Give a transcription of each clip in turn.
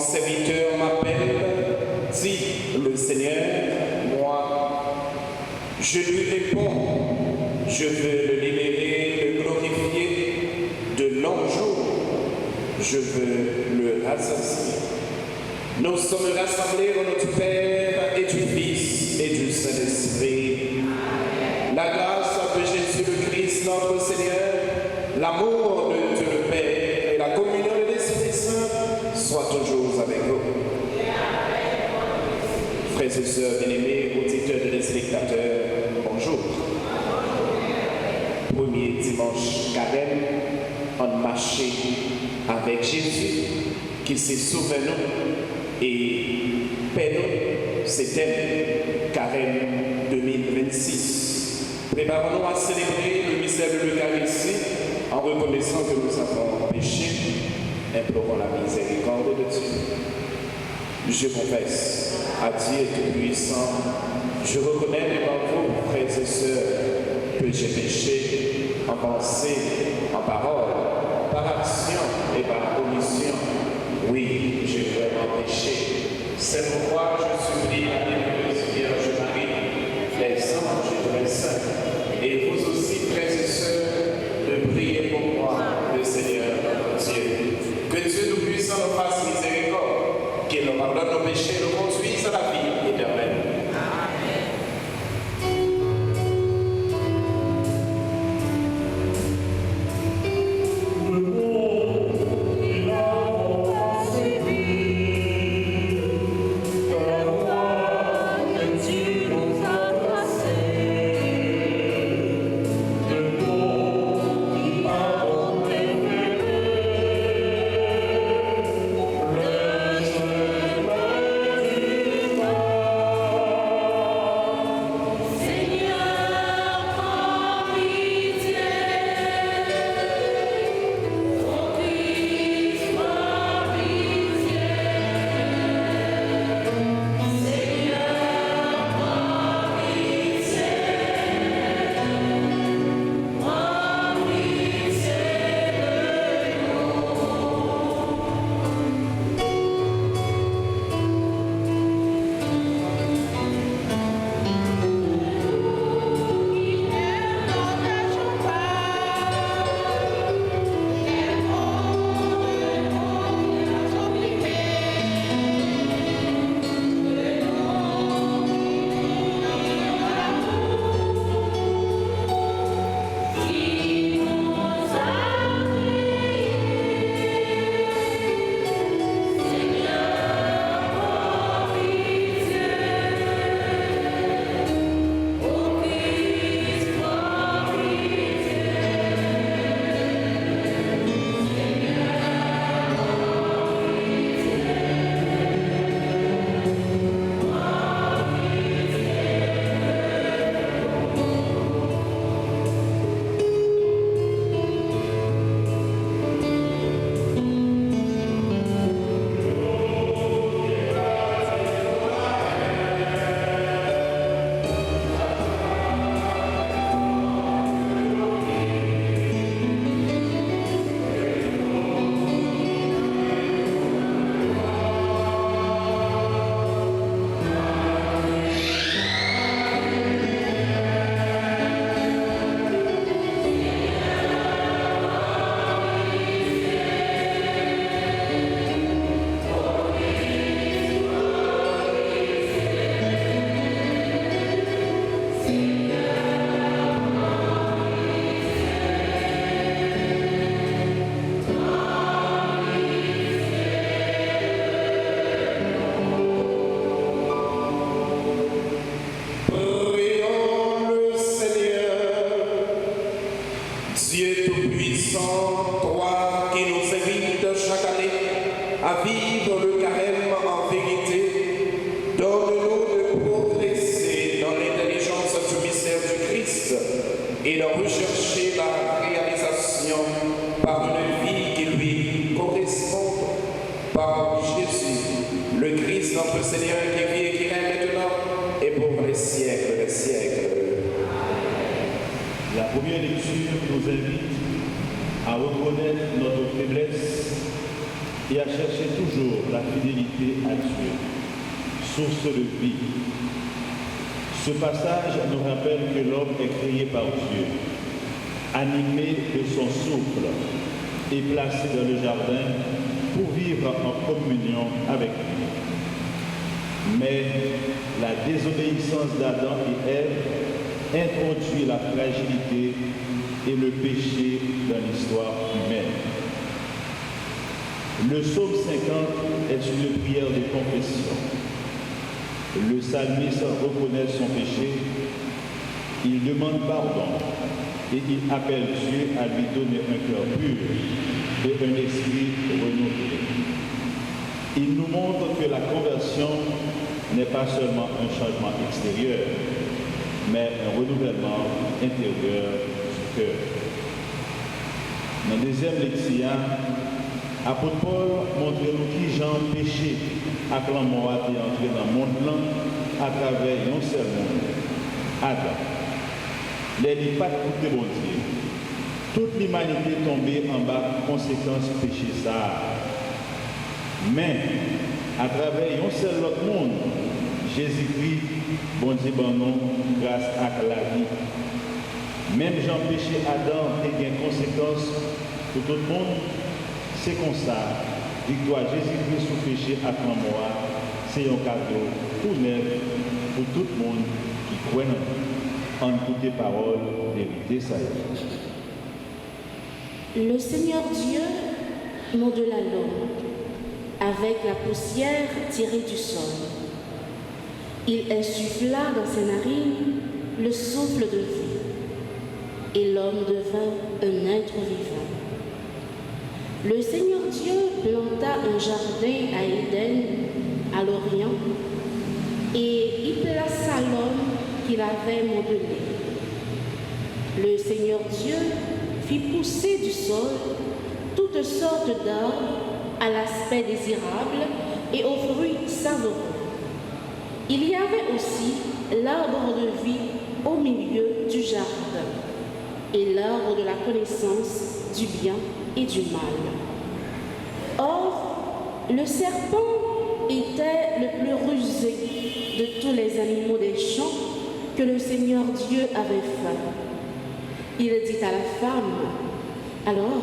serviteur m'appelle, dit le Seigneur, moi, je lui réponds, je veux le libérer, le glorifier de longs jours, je veux le rassasier. Nous sommes rassemblés au nom du Père et du Fils et du Saint-Esprit. La grâce de Jésus le Christ, notre Seigneur, l'amour de Dieu le Père et la communion de l'Esprit Saint soient toujours avec vous. Frères et sœurs bien-aimés, auditeurs et téléspectateurs, bonjour. Premier dimanche carême, on marchait avec Jésus qui s'est sauvé nous et paix nous, c'était carême 2026. Préparons-nous à célébrer le mystère de l'Eucharistie en reconnaissant que nous avons péché, implorons la miséricorde de Dieu. Je confesse à Dieu Tout-Puissant, je reconnais devant vous, frères et sœurs, que j'ai péché en pensée, en parole, par action et par omission. Oui, j'ai vraiment péché. C'est pourquoi je supplie la bienheureuse Vierge Marie, les anges et les saints, et vous aussi, frères et sœurs, de prier pour moi, le Seigneur notre Dieu. Que Dieu Tout-Puissant nous fasse miséricorde, qu'il nous pardonne nos péchés et nous conduise à la vie éternelle. Et de rechercher la réalisation par une vie qui lui corresponde, par Jésus, le Christ, notre Seigneur, qui vit et qui règne maintenant et pour les siècles des siècles. La première lecture nous invite à reconnaître notre faiblesse et à chercher toujours la fidélité à Dieu, source de vie. Ce passage nous rappelle que l'homme est créé par Dieu, animé de son souffle et placé dans le jardin pour vivre en communion avec lui. Mais la désobéissance d'Adam et Ève introduit la fragilité et le péché dans l'histoire humaine. Le psaume 50 est une prière de confession. Le psalmiste reconnaît son péché, il demande pardon et il appelle Dieu à lui donner un cœur pur et un esprit renouvelé. Il nous montre que la conversion n'est pas seulement un changement extérieur, mais un renouvellement intérieur du cœur. Dans le deuxième lecture, apôtre Paul montre nous qui Jean péché à l'amour a été entré dans le monde à travers un seul monde, Adam. Les pas de bon Dieu. Toute l'humanité est tombée en bas conséquence péché ça. Mais à travers un seul autre monde, Jésus-Christ, bon Dieu, bon nom, grâce à la vie. Même Jean péché Adam et une conséquence pour tout le monde, c'est comme ça. Victoire Jésus-Christ sous péché à moi, c'est un cadeau pour neuf, pour tout le monde qui croit en toutes les paroles, vérité, ça Le Seigneur Dieu modela l'homme avec la poussière tirée du sol. Il insuffla dans ses narines le souffle de vie, et l'homme devint un être vivant. Le Seigneur Dieu planta un jardin à Éden, à l'Orient, et y plaça l'homme qu'il avait modelé. Le Seigneur Dieu fit pousser du sol toutes sortes d'arbres à l'aspect désirable et aux fruits savoureux. Il y avait aussi l'arbre de vie au milieu du jardin et l'arbre de la connaissance du bien et du mal. Or, le serpent était le plus rusé de tous les animaux des champs que le Seigneur Dieu avait fait. Il dit à la femme, « Alors,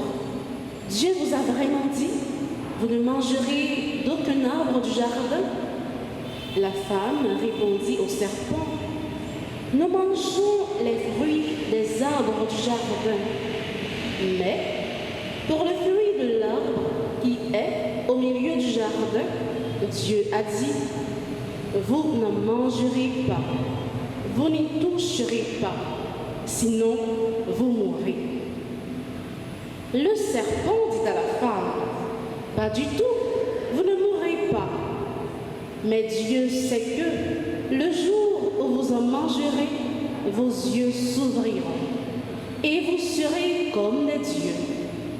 Dieu vous a vraiment dit, vous ne mangerez d'aucun arbre du jardin ?» La femme répondit au serpent, « Nous mangeons les fruits des arbres du jardin, mais pour le fruit de l'arbre qui est au milieu du jardin, Dieu a dit, vous n'en mangerez pas, vous n'y toucherez pas, sinon vous mourrez. » Le serpent dit à la femme, « Pas du tout, vous ne mourrez pas. Mais Dieu sait que le jour où vous en mangerez, vos yeux s'ouvriront et vous serez comme des dieux,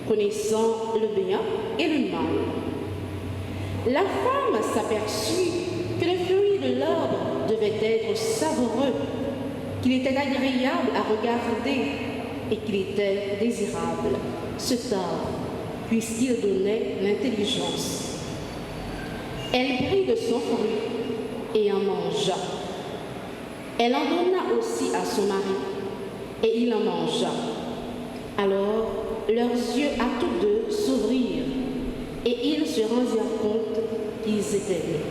connaissant le bien et le mal. » La femme s'aperçut que le fruit de l'arbre devait être savoureux, qu'il était agréable à regarder et qu'il était désirable, cet arbre, puisqu'il donnait l'intelligence. Elle prit de son fruit et en mangea. Elle en donna aussi à son mari, et il en mangea. Alors leurs yeux à tous deux s'ouvrirent, et ils se rendirent compte qu'ils étaient nus.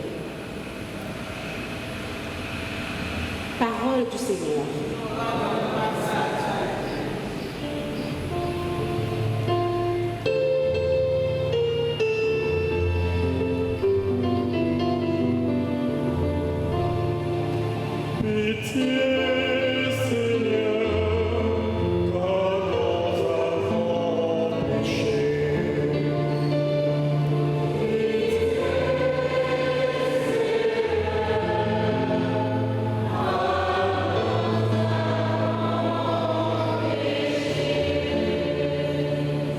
Parole du Seigneur.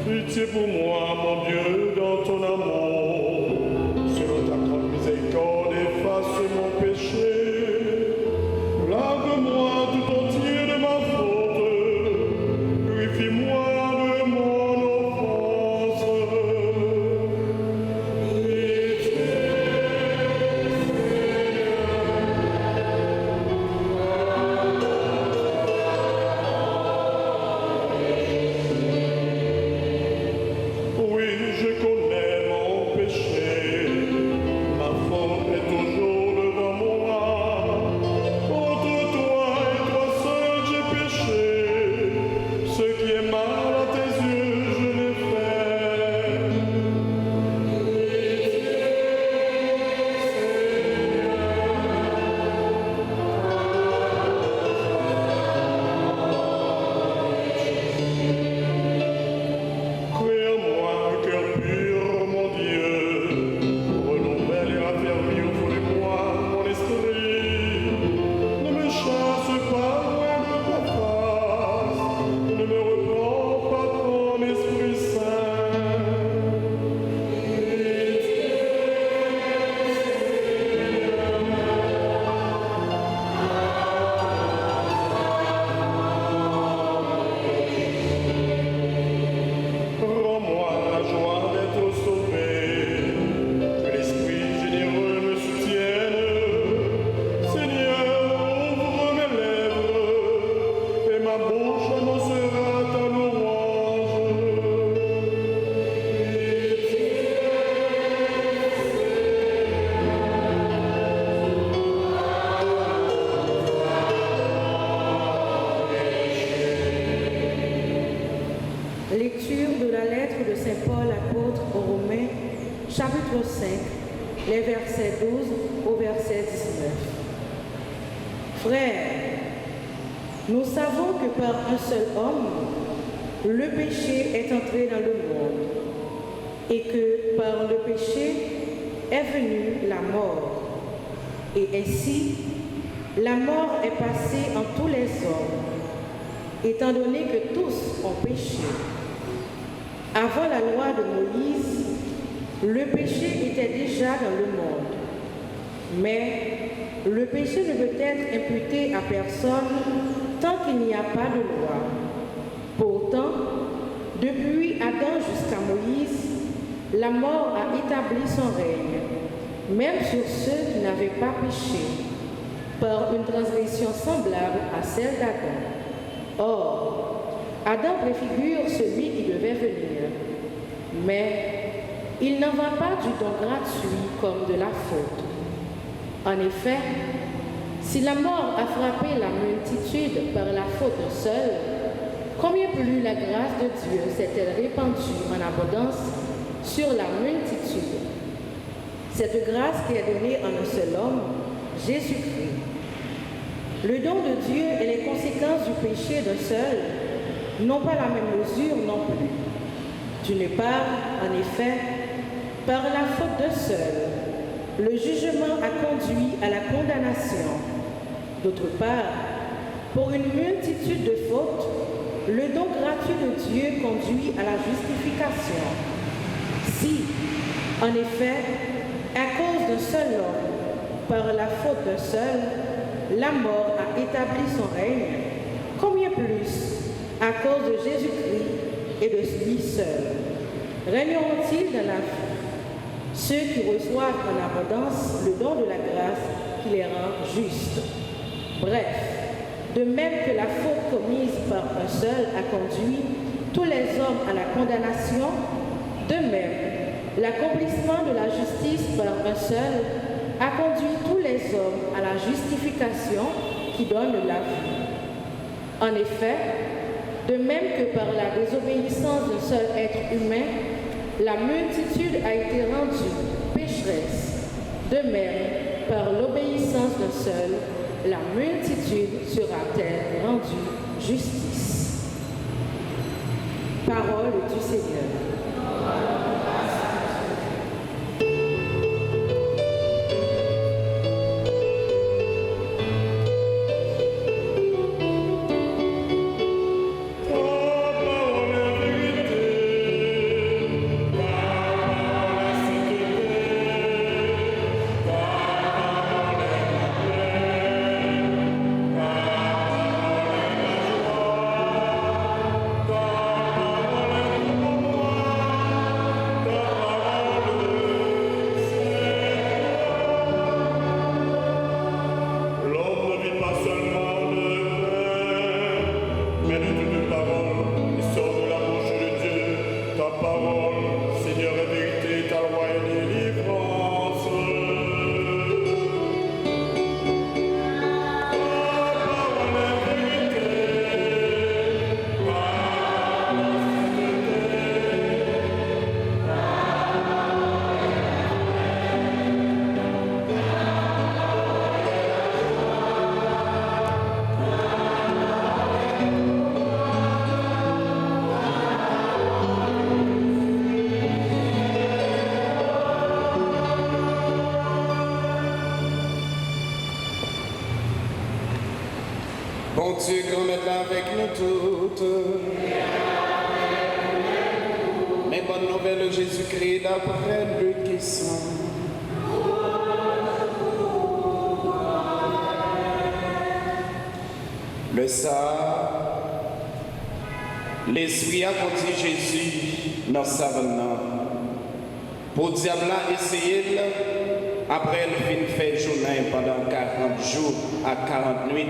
Pitié pour moi, mon Dieu, dans ton amour. Selon ta grande miséricorde, efface mon péché. Lave-moi tout entier de ma faute. Purifie-moi de mon offense. Lecture de la lettre de Saint Paul apôtre aux Romains, chapitre 5, les versets 12 au verset 19. Frères, nous savons que par un seul homme, le péché est entré dans le monde, et que par le péché est venue la mort. Et ainsi, la mort est passée en tous les hommes, étant donné que tous ont péché. Avant la loi de Moïse, le péché était déjà dans le monde. Mais le péché ne peut être imputé à personne tant qu'il n'y a pas de loi. Pourtant, depuis Adam jusqu'à Moïse, la mort a établi son règne, même sur ceux qui n'avaient pas péché, par une transgression semblable à celle d'Adam. Or, Adam préfigure celui qui devait venir, mais il n'en va pas du don gratuit comme de la faute. En effet, si la mort a frappé la multitude par la faute d'un seul, combien plus la grâce de Dieu s'est-elle répandue en abondance sur la multitude? Cette grâce qui est donnée en un seul homme, Jésus-Christ. Le don de Dieu et les conséquences du péché d'un seul n'ont pas la même mesure non plus. D'une part, en effet, par la faute d'un seul, le jugement a conduit à la condamnation. D'autre part, pour une multitude de fautes, le don gratuit de Dieu conduit à la justification. Si, en effet, à cause d'un seul homme, par la faute d'un seul, la mort a établi son règne, combien plus, à cause de Jésus-Christ et de lui seul, régneront-ils dans la vie, ceux qui reçoivent en abondance le don de la grâce qui les rend justes. Bref, de même que la faute commise par un seul a conduit tous les hommes à la condamnation, de même, l'accomplissement de la justice par un seul a conduit tous les hommes à la justification qui donne la vie. En effet, de même que par la désobéissance d'un seul être humain, la multitude a été rendue pécheresse, de même, par l'obéissance d'un seul, la multitude sera-t-elle rendue justice. Parole du Seigneur. Bon Dieu, grand maître avec nous toutes. Mais bonne nouvelle, Jésus-Christ, d'après le qui sont. Le ça, l'esprit a conduit Jésus dans sa venue. Pour diable essayer, après le fin fait journée pendant 40 jours à 40 nuits,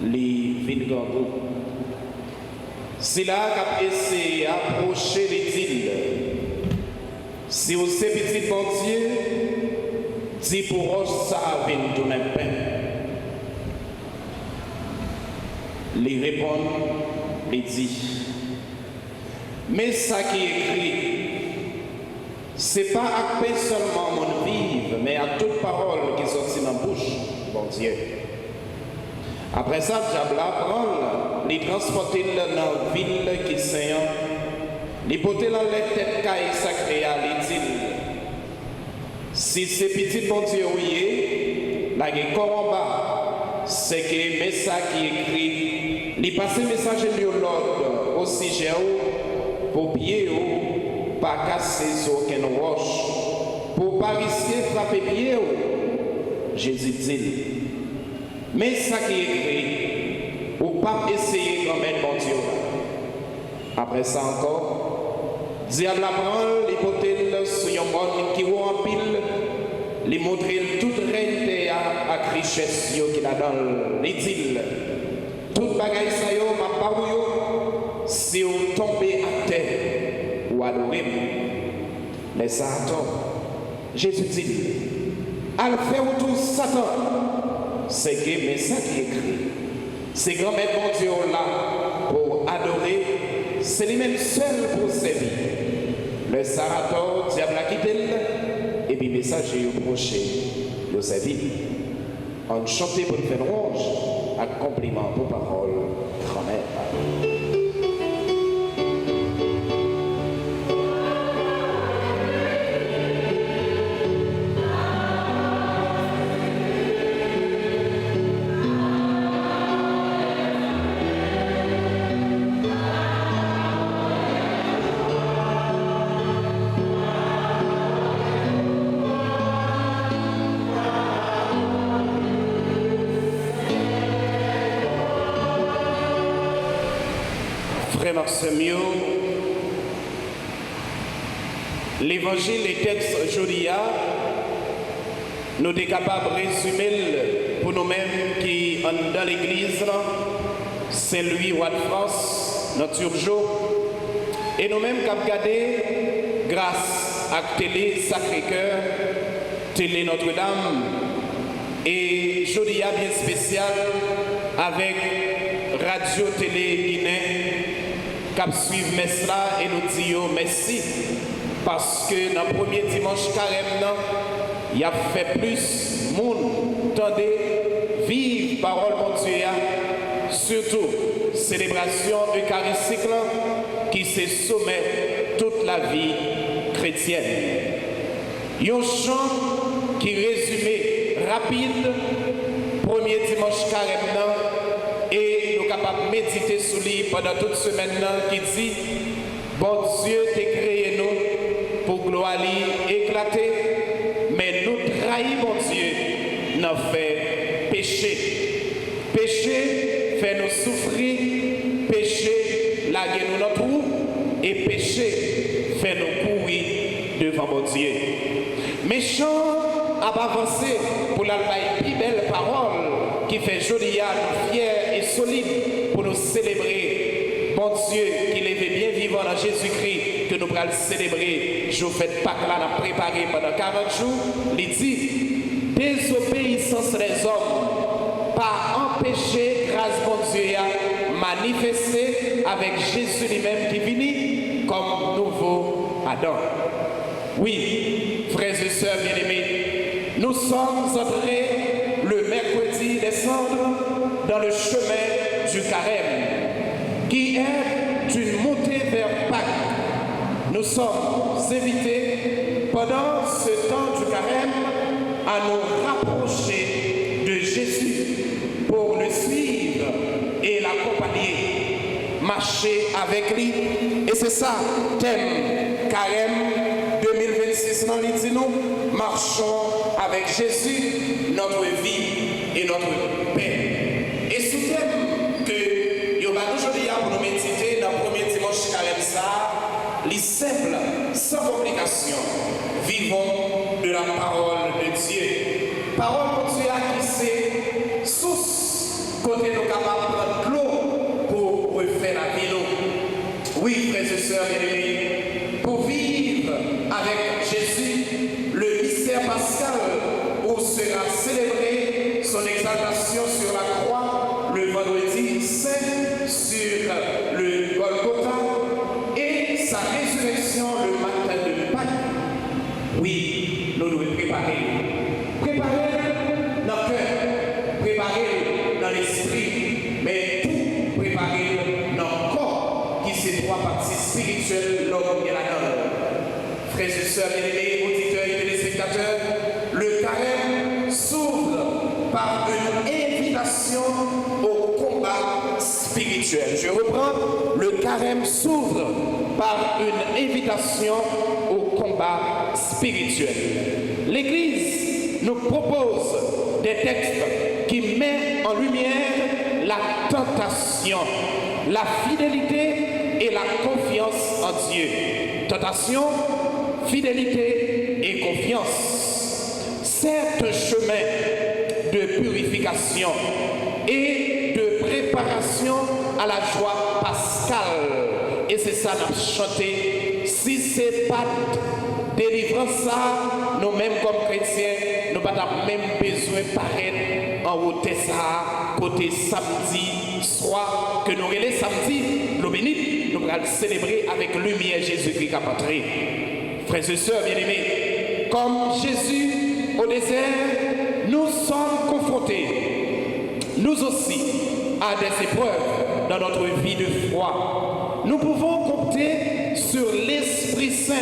les Vingambou. C'est là qu'a essayé d'approcher les îles. Si vous êtes petit bon Dieu, dis pour eux ça vient tout même pain. Les répondent, les dit. Mais ça qui est écrit, c'est pas à paix seulement mon vivre, mais à toute parole qui sortit dans la bouche, bon Dieu. Après ça, le diable prend, il transporte dans la ville qui est il porte dans les têtes cailles sacrées à l'île. Si c'est petit bon Dieu, oui, là, il y a en bas, c'est que mais ça qui est écrit, il passe le message de l'ordre au sujet pour pied, pas casser sur aucune roche, pour pas risquer de frapper pied. Jésus dit, mais ça qui est écrit, ou pas essayer quand même mon Dieu. Après ça encore, diable apprend l'hypothèse sur un monde qui voit en pile, lui montrer toute réalité à richesse qu'il a dans les îles. Toute bagaille ça yo, ma parole, si on tombe à terre ou adorer. Mais ça attend. Jésus dit, à le faire autour Satan, c'est que mais ça qui est écrit. C'est grand maître mon Dieu là pour adorer, c'est lui-même seul pour servir. Le Sarator, diable a quitté et puis message est proché, le servir. On chante pour faire rouge, à compliment pour parole, grand-mère. Frère Maximio, l'évangile et texte aujourd'hui, nous sommes capables de résumer pour nous-mêmes qui sont dans l'église, Saint-Louis, roi de France, notre Turgeau, et nous-mêmes qui avons regardé grâce à Télé Sacré-Cœur, Télé Notre-Dame, et aujourd'hui bien spécial avec Radio Télé Guinée, qui suivent messe là et nous disons merci parce que dans le premier dimanche carême, il y a fait plus monde, tendez, vive parole mon Dieu, surtout célébration eucharistique qui se sommet toute la vie chrétienne. Il y a un chant qui résumé rapide, premier dimanche carême, et nous sommes capables de méditer sur lui pendant toute semaine qui dit bon Dieu t'a créé nous pour gloire éclater, mais nous trahis mon Dieu, nous fait péché. Péché fait nous souffrir, péché laguer nous notre roue, et péché fait nous courir devant mon Dieu. Méchant a avancé pour la plus belle parole qui fait joli à nous fiers et solides pour nous célébrer. Bon Dieu, qu'il est bien vivant dans Jésus-Christ, que nous pourrons célébrer. Je vous fais Pâques là, nous préparer pendant 40 jours. Il dit, désobéissance des hommes, pas empêcher, grâce bon Dieu, à manifester avec Jésus lui-même qui vient comme nouveau Adam. Oui, frères et sœurs bien-aimés, nous sommes entrés le mercredi des cendres dans le chemin du carême, qui est une montée vers Pâques. Nous sommes invités pendant ce temps du carême à nous rapprocher de Jésus pour le suivre et l'accompagner, marcher avec lui. Et c'est ça, thème carême 2026 dans les nous marchons avec Jésus, notre vie et notre paix. Et sous thème que nous allons aujourd'hui pour nous méditer dans le premier dimanche carême ça, les simples, sans complication, vivons de la parole de Dieu. Parole de Dieu qui c'est source, côté nous capables de prendre l'eau pour refaire la vie. Oui, frères et sœurs bien-aimés, pour vivre avec Jésus, le mystère pascal où sera célébré son exaltation sur la croix le vendredi saint sur le Golgotha et Préparer dans le cœur, préparer dans l'esprit, mais tout préparer dans le corps, qui c'est trois parties spirituelles, l'homme et la dame. Frères et sœurs bien-aimés, auditeurs et téléspectateurs, le carême s'ouvre par une invitation au combat spirituel. Je reprends, le carême s'ouvre par une invitation au combat spirituel. L'Église nous propose des textes qui mettent en lumière la tentation, la fidélité et la confiance en Dieu. Tentation, fidélité et confiance. C'est un chemin de purification et de préparation à la joie pascale. Et c'est ça qu'on a chanté. Si c'est pas délivrance ça, nous-mêmes comme chrétiens, nous n'avons pas même besoin de paraître en haut de ça, côté samedi soir, que nous relais samedi, nous bénit, nous allons célébrer avec lumière Jésus-Christ qui a entré. Frères et sœurs bien-aimés, comme Jésus au désert, nous sommes confrontés, nous aussi, à des épreuves dans notre vie de foi. Nous pouvons compter sur l'Esprit Saint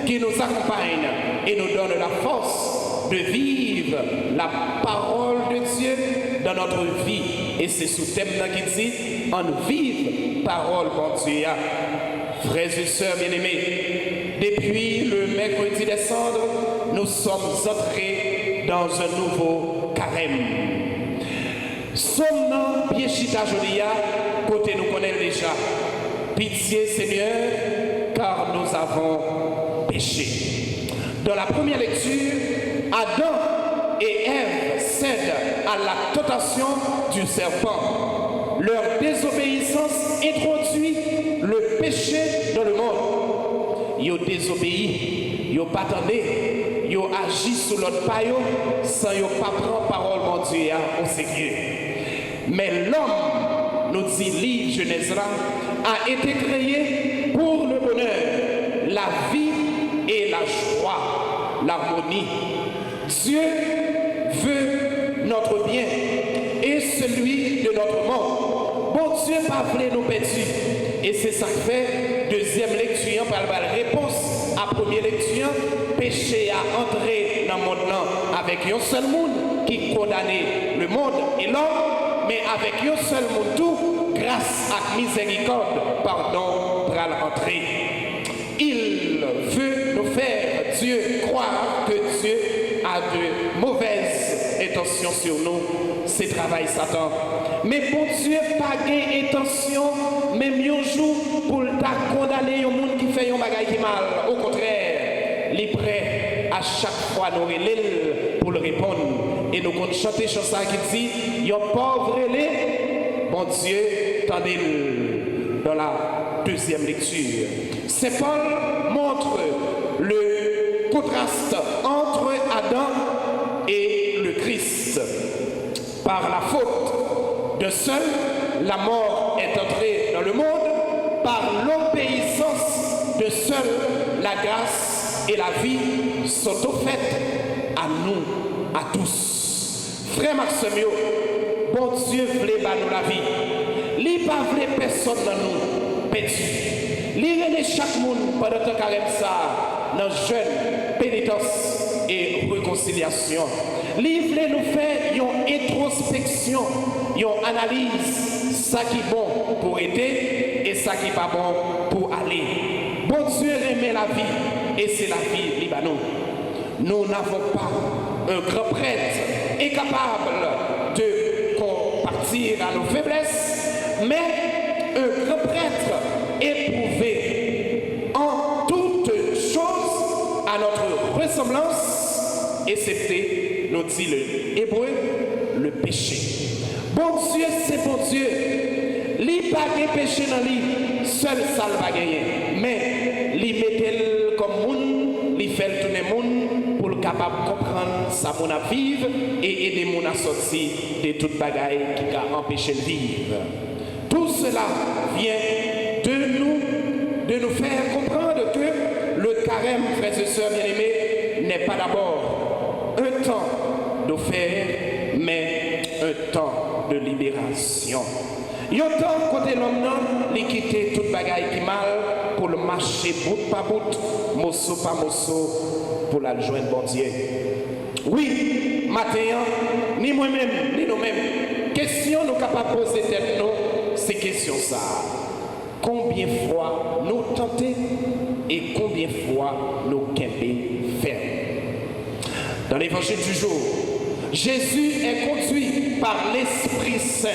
qui nous accompagne et nous donne la force de vivre la parole de Dieu dans notre vie. Et c'est sous thème qui dit, en vive parole mon Dieu. Frères et sœurs bien-aimés, depuis le mercredi décembre, nous sommes entrés dans un nouveau carême. Sommes Piechita Jodia, côté nous connaît déjà. Pitié Seigneur, car nous avons péché. Dans la première lecture, Adam et Ève cèdent à la tentation du serpent. Leur désobéissance introduit le péché dans le monde. Ils ont désobéi, ils n'ont pas attendu, ils ont agi sous l'autre paille sans qu'ils pas prendre parole mon Dieu au sérieux. Mais l'homme, nous dit livre Genèse, a été créé pour le bonheur, la vie et la joie, l'harmonie. Dieu veut notre bien et celui de notre monde. Bon Dieu pas voulu nous perdre. Et c'est ça que fait deuxième lecture par la réponse à première lecture. Péché a entré dans le monde avec un seul monde qui condamnait le monde et l'homme, mais avec un seul monde tout, grâce à miséricorde, pardon, pour l'entrée. Il veut nous faire, Dieu, croire que Dieu a de mauvaises intentions sur nous. C'est travail Satan. Mais bon Dieu, pas gain intention, même un jour, pour condamner un monde qui fait un bagage qui mal. Au contraire, il est prêt à chaque fois nous relève pour le répondre. Et nous comptons chanter chanson qui dit, un pauvre relais, bon Dieu, tendez-le dans la deuxième lecture. Saint Paul montre le contraste entre Adam et le Christ. Par la faute de seul, la mort est entrée dans le monde. Par l'obéissance de seul, la grâce et la vie sont offertes à nous, à tous. Frère Maximio, bon Dieu voulait nous la vie. Il pas voulait personne dans nous perdu. Il relève chaque monde pendant le carême ça, dans jeûne, pénitence et réconciliation. Il voulait nous faire une introspection, une analyse, ça qui est bon pour aider et ça qui n'est pas bon pour aller. Bon Dieu remet la vie et c'est la vie Libanon. Nous n'avons pas un grand prêtre incapable de compartir à nos faiblesses, mais un grand prêtre éprouvé en toutes choses à notre ressemblance, excepté, nous dit le hébreu, le péché. Bon Dieu, c'est bon Dieu. Li pas de péché dans lui, seul ça le va gagner. Mais li mettez comme moun, li fait tourner moun pour le capable comprendre ça mon à vivre et aider mon à sortir de toute bagaille qui a empêché de vivre. Tout cela vient de nous faire comprendre que le carême, frères et sœurs bien-aimés, n'est pas d'abord un temps d'offert, mais un temps de libération. Il y a un temps côté l'homme non, il quitte toute bagaille qui mal pour le marcher bout par bout, morceau par morceau, pour la joindre bon Dieu. Oui, matin, ni moi-même, ni nous-mêmes, question nous capables de poser tête nous, c'est question ça. Combien de fois nous tenter et combien de fois nous qu'aimer faire. Dans l'évangile du jour, Jésus est conduit par l'Esprit Saint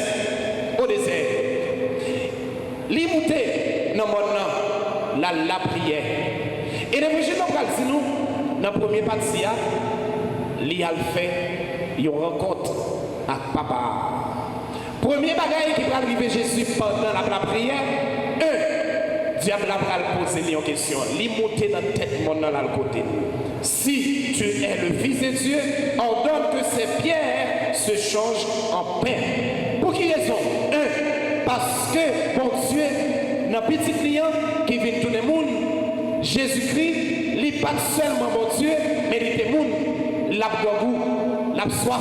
au désert. L'immuté dans le monde, la prière. Et l'évangile nous dit nous, dans la première partie, il a fait une rencontre avec papa. Premier bagage qui va arriver Jésus pendant la prière, diable va poser une question. Il monte dans la tête mon dans le côté. Si tu es le Fils de Dieu, ordonne que ces pierres se changent en pain. Pour qui raison? Parce que bon Dieu, dans le petit client qui vient tout le monde, Jésus-Christ, il n'est pas seulement bon Dieu, mais il est monde. L'a goût, l'a soif,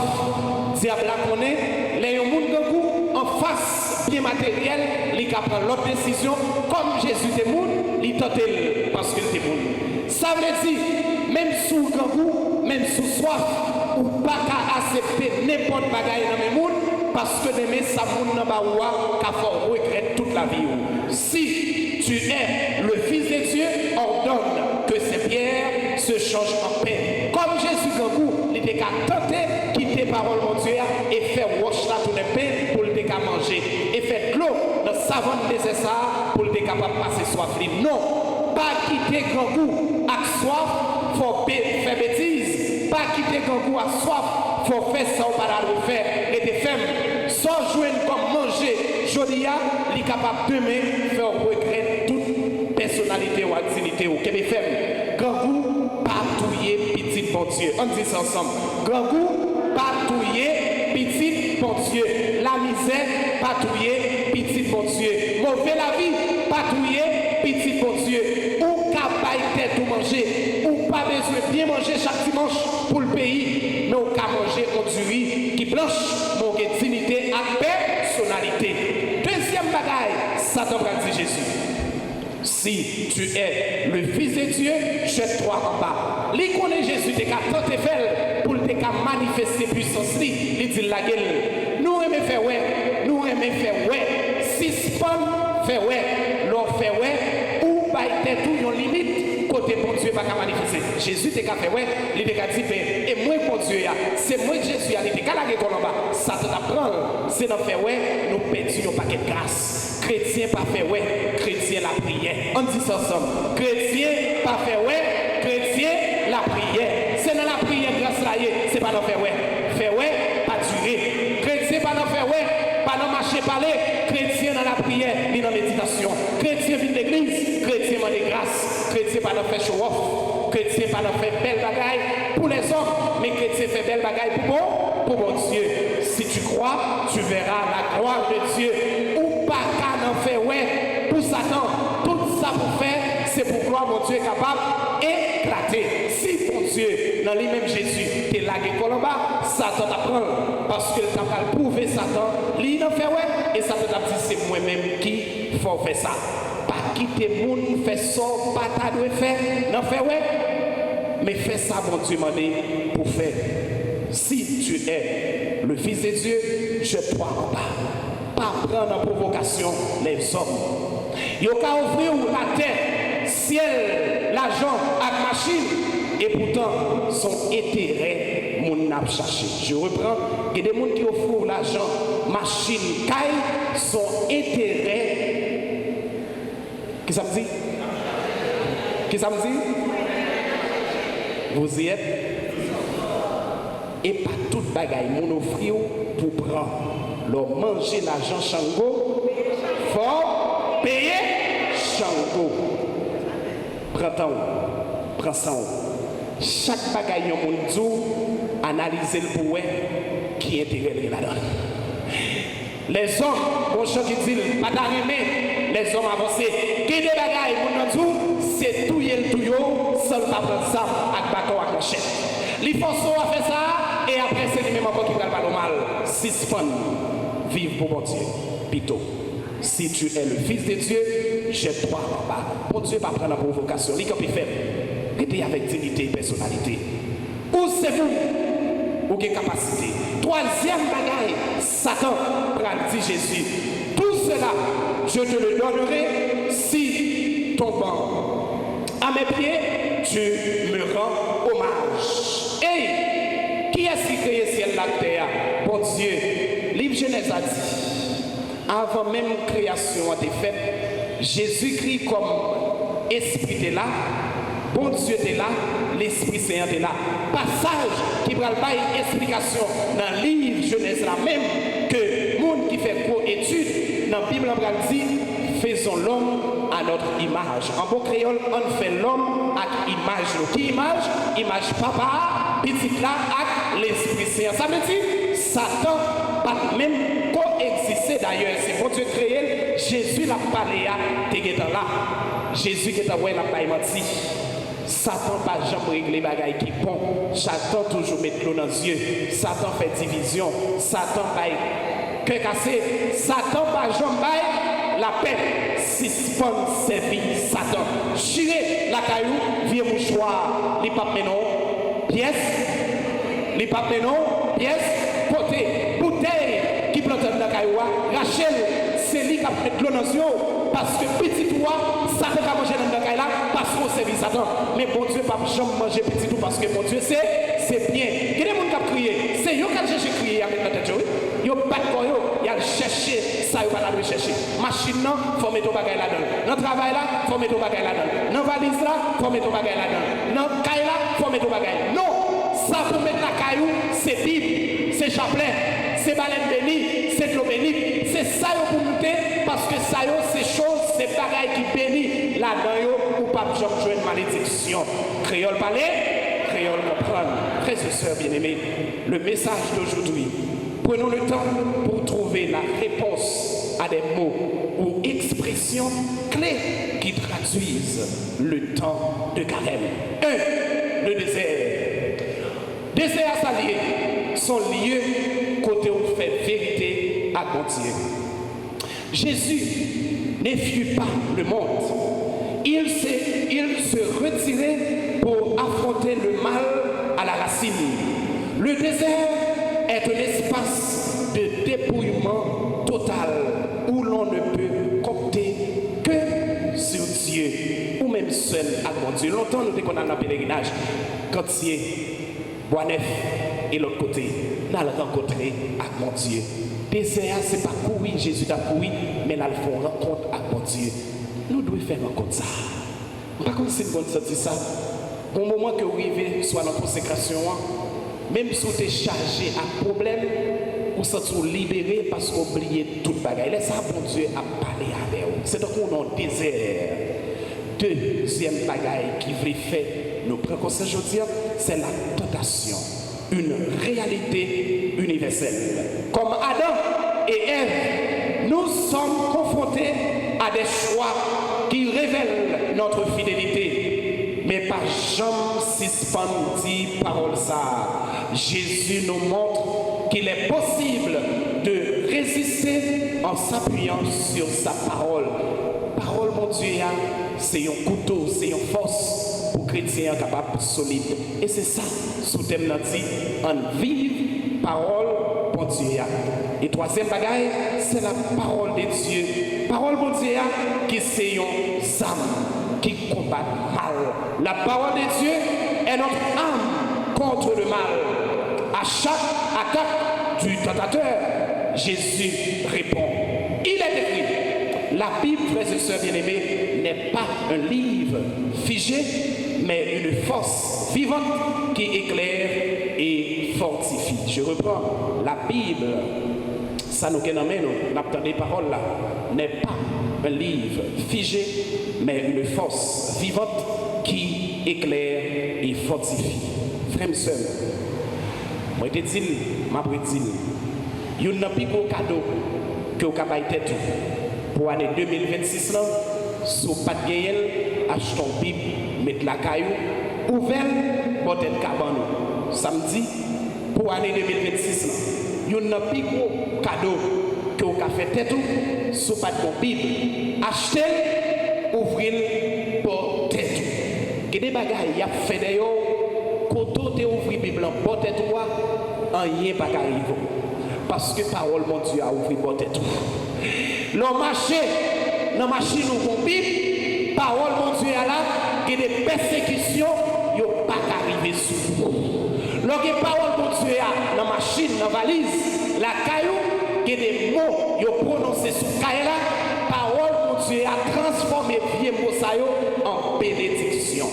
diable la connaît, les gens goût en face bien matériel, il prend l'autre décision, comme Jésus était monde, il tente parce qu'il était monde. Ça veut dire, même sous goût, même sous soif, ou pas qu'à accepter n'importe bagaille dans le monde, parce que demain ça monde n'a pas qu'à faire regretter toute la vie. Si tu es le Fils de Dieu, ordonne que ces pierres se changent en pain. Comme Jésus Gangou, il était qu'à tenter, quitter parole mon Dieu et faire wash là tout le pain pour le qu'à manger. Et faire de l'eau dans le savon nécessaire pour le capable de passer soif. Non, pas quitter Gangou à soif, il faut faire bêtise. Pas quitter Gangou à soif, il faut faire ça ou pas le faire. Et des femmes, sans jouer comme manger, Jodia, il est capable demain de faire regret toute personnalité ou activité ou que des femmes. Gangou, patouiller petit bon Dieu. On dit ça ensemble. Gangou, patouiller petit bon Dieu. La misère, patouiller petit bon Dieu. Mauvais la vie, patouiller petit bon Dieu. Ou capaille tête ou manger. Ou pas besoin de bien manger chaque dimanche pour le pays. Mais ou qu'à manger du riz qui blanche, mon dignité à personnalité. Deuxième bagaille, Satan va dire Jésus. Si tu es le Fils de Dieu, jette-toi en bas. Li connaît Jésus, t'es qu'à tenter faire pour te manifester puissance. Il dit la gueule. Nous aimons faire ouais, nous aimons faire ouais. Si spawn fait ouais, l'on fait ouais, ou pas être tout yon limite, côté bon Dieu pas qu'à manifester. Jésus t'es qu'à faire ouais, il t'es qu'à dire, et moi bon Dieu, c'est moi Jésus, il t'es qu'à la gueule en bas. Ça te t'apprend, c'est dans faire ouais, nous perdons un paquet de grâce. Chrétien pas fait ouais, chrétien la prière. On dit ça ensemble. Chrétien pas fait ouais, chrétien la prière. C'est dans la prière grâce là, c'est pas dans faire ouais. Faire ouais, pas durer. Chrétien pas dans faire ouais, pas dans marcher parler. Chrétien dans la prière, ni dans la méditation. Chrétien vient de l'église, chrétien dans les grâces. Chrétien pas dans faire show off. Chrétien pas dans faire belle bagaille pour les hommes, mais chrétien fait belle bagaille pour bon Dieu. Si tu crois, tu verras la gloire de Dieu. Ou pas qu'à en faire ouais pour Satan. Tout ça pour faire, c'est pour gloire mon Dieu est capable d'éclater. Si mon Dieu, dans lui-même Jésus, t'es lagué Colomba, Satan t'apprend. Parce que t'as pas prouvé Satan, lui n'en fait ouais, et Satan t'a dit c'est moi-même qui faut faire ça. Pas quitter le monde, faire ça, pas t'as dû faire, n'en fait ouais. Mais fais ça, mon Dieu m'a dit, pour faire. Si tu es le Fils de Dieu, jette-toi en bas. Pas prendre en provocation les hommes. Il y a qu'à ouvrir la terre, ciel, l'argent, la machine, et pourtant, son intérêt, mon n'a cherché. Je reprends, il y a des gens qui offrent l'argent, machine, caille, son intérêt. Qu'est-ce que ça me dit? Qu'est-ce que ça me dit? Vous y êtes? Et pas toute bagaille, mon offrir pour prendre. Leur manger l'argent Chango, faut payer Chango. Prends ça. Chaque bagaille au monde, analysez le pour qui est intérêt là-dedans. Les hommes, bon chant qui dit, pas d'arrêter, les hommes avancés, qui des bagailles, mon c'est tout le tout, seul pas prendre ça, avec bâton à clochette. Les forces à faire ça, et après c'est lui-même encore qui va le mal. Suspend, vive pour mon Dieu. Plutôt, si tu es le Fils de Dieu, jette-toi en bas. Bon Dieu va prendre la provocation. Il peut faire. Restez avec dignité et personnalité. Où c'est vous? Ou quelle capacité? Troisième bagaille, Satan va dire Jésus. Tout cela, je te le donnerai si tombant à mes pieds, tu me rends hommage. Et qui est-ce qui crée ciel la terre? Bon Dieu, livre Genèse a dit, avant même création a été faite, Jésus-Christ comme esprit est là, bon Dieu est là, l'Esprit Saint est là. Passage qui va une explication dans le livre Genèse là même que le monde qui fait co-étude dans la Bible on dit faisons l'homme à notre image. En bon créole, on fait l'homme à image. Qui image? Image papa, petit là, avec l'Esprit Saint. Ça veut dire Satan pas même coexister d'ailleurs. C'est bon Dieu créé. Jésus l'a parlé à Téguétan là. Jésus qui est envoyé la paille menti. Satan pas jamais régler bagaille qui bon. Satan toujours mettre l'eau dans les yeux. Satan fait division. Satan bail cœur cassé. Satan pas jamais la paix. Suspend servir Satan. Chiré la caillou, vieux mouchoir, les papes non, pièces, les papes non, pièces, poté, bouteille qui plante dans la caillou. Rachel, c'est lui qui a fait l'eau dans les yeux. Parce que petit toi, Satan va manger dans le caille là, parce qu'on servit Satan. Mais bon Dieu, pas jamais manger petit tout parce que bon Dieu, c'est bien. Il y a des gens qui ont crié. C'est eux qui ont cherché à crier avec la tête. Ils ont pas de quoi, ils ont cherché, ça, ils vont aller chercher. Machine, non, il faut mettre au bagage là-dedans. Dans le travail là, il faut mettre au bagage là-dedans. Dans la valise là, il faut mettre au bagage là-dedans. Dans le caille là, il faut mettre au bagage. Non, ça pour mettre la caillou, c'est Bible, c'est chapelet, c'est baleine bénie, c'est de l'eau bénie. C'est ça pour monter parce que ça, c'est choses, c'est pareil qui bénit là-dedans, ou pas jouer une malédiction. Créole parler, créole comprendre. Frères et sœurs bien-aimés, le message d'aujourd'hui, prenons le temps pour trouver la réponse à des mots ou expressions clés qui traduisent le temps de carême. 1. Le désert. Désert à s'allier, son lieu côté où fait vérité à Dieu. Jésus ne fuit pas le monde. Il se retirait pour affronter le mal à la racine. Le désert est un espace de dépouillement total où l'on ne peut compter que sur Dieu ou même seul à mon Dieu. Longtemps nous déconnons dans le pèlerinage. Quand c'est Boisneuf et l'autre côté, nous allons rencontrer avec mon Dieu. Désert, ce n'est pas courir, Jésus t'a couru, mais là, il faut rencontre avec mon Dieu. Nous devons faire rencontre ça. Par contre, c'est bon de sentir ça. Au moment que vous arrivez, soit dans la consécration, même si vous êtes chargé à problème, vous sentez libéré parce que vous oubliez tout le bagage. Laissez bon Dieu à parler avec vous. C'est donc qu'on est en désert. Deuxième bagaille qui veut faire nous prendre conseil aujourd'hui, c'est la tentation. Une réalité universelle. Comme Adam et Ève, nous sommes confrontés à des choix qui révèlent notre fidélité. Mais par Jean 6 dit parole ça. Jésus nous montre qu'il est possible de résister en s'appuyant sur sa parole. Parole, mon Dieu, c'est un couteau, c'est une force pour chrétiens capables solide. Et c'est ça, sous thème dit, en vive parole, mon Dieu. Et troisième bagaille, c'est la parole de Dieu. Parole, mon Dieu, qui c'est une âme qui combat mal. La parole de Dieu est notre âme contre le mal. À chaque attaque du tentateur, Jésus répond. Il est écrit, la Bible, frères et sœurs bien-aimés, n'est pas un livre figé, mais une force vivante qui éclaire et fortifie. Je reprends, la Bible, ça nous amène, nous des paroles là, n'est pas un livre figé, mais une force vivante qui éclaire et fortifie. Frères et sœurs, moi je te dis, il y a un plus gros cadeau que vous avez tête pour l'année 2026 là, sous pas de gaël, achetons Bible, mettre la caillou, ouvert, porter cabane. samedi pour l'année 2026. Il y a un plus gros cadeau que vous avez fait tête sous pas de Bible. Achetez, ouvrez pour tête. Il y a des bagailles qui ont fait d'ailleurs, quand tu ouvres la Bible pour tête, rien pas arrive. Parce que la parole mon Dieu a ouvert pour tête. L'on marche dans la machine ou la Bible, la parole mon Dieu a là, il y a des persécutions, il n'y a pas arrivé sous vous. Lorsque la parole mon Dieu a dans la machine, dans la valise, la caillou, il y a des mots qui sont prononcés sous la caillou là, la parole mon Dieu a transformé vieux mots en bénédiction.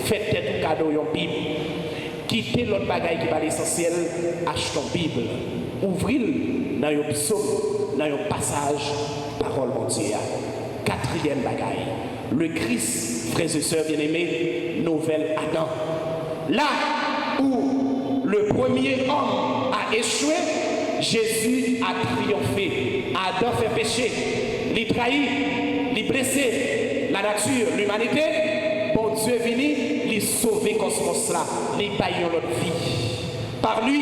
Faites tête au cadeau en Bible. Quittez l'autre bagaille qui va l'essentiel, achetez une Bible. Ouvrez-le dans un psaume, dans un passage, parole mon Dieu. Quatrième bagaille, le Christ, frères et sœurs bien-aimés, nouvelle Adam. Là où le premier homme a échoué, Jésus a triomphé. Adam fait péché, il trahit, il blessé la nature, l'humanité. Bon Dieu est venu, il sauver le cosmos là, il paye notre vie. Par lui,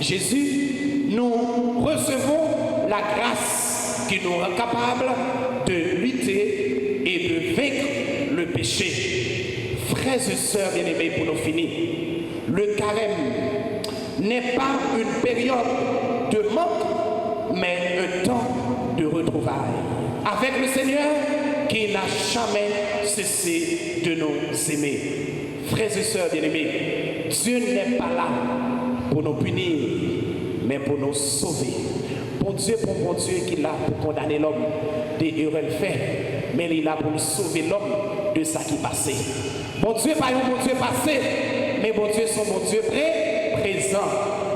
Jésus, nous recevons la grâce qui nous rend capables de lutter et de vaincre le péché. Frères et sœurs bien-aimés, pour nous finir, le carême n'est pas une période de manque, mais un temps de retrouvailles avec le Seigneur qui n'a jamais cessé de nous aimer. Frères et sœurs bien-aimés, Dieu n'est pas là pour nous punir, mais pour nous sauver. Bon Dieu qui est là pour condamner l'homme des erreurs fait, mais il est là pour nous sauver l'homme de ça qui passait. Bon Dieu, pas un bon Dieu passé, mais bon Dieu, son bon Dieu présent.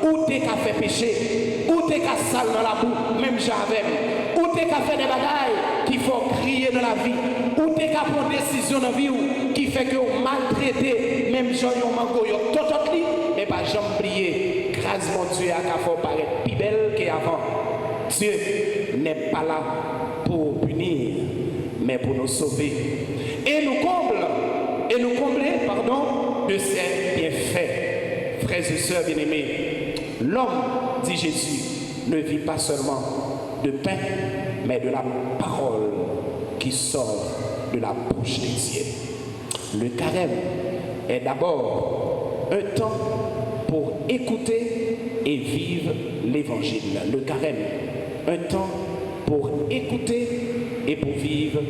Où t'es qu'à faire péché, où t'es qu'à sale dans la boue, même j'avais, où t'es qu'à faire des bagailles qui font crier dans la vie, où t'es qu'à prendre des décisions dans la vie qui fait que vous maltraitez, même gens qui ont manqué, mais pas jamais oublier, grâce mon Dieu à qu'à faire paraître plus belle qu'avant. Dieu n'est pas là pour punir, mais pour nous sauver. Et nous combler, de ses bienfaits. Frères et sœurs bien-aimés, l'homme, dit Jésus, ne vit pas seulement de pain, mais de la parole qui sort de la bouche des dieux. Le carême est d'abord un temps pour écouter et vivre l'évangile. Le carême, un temps pour écouter et pour vivre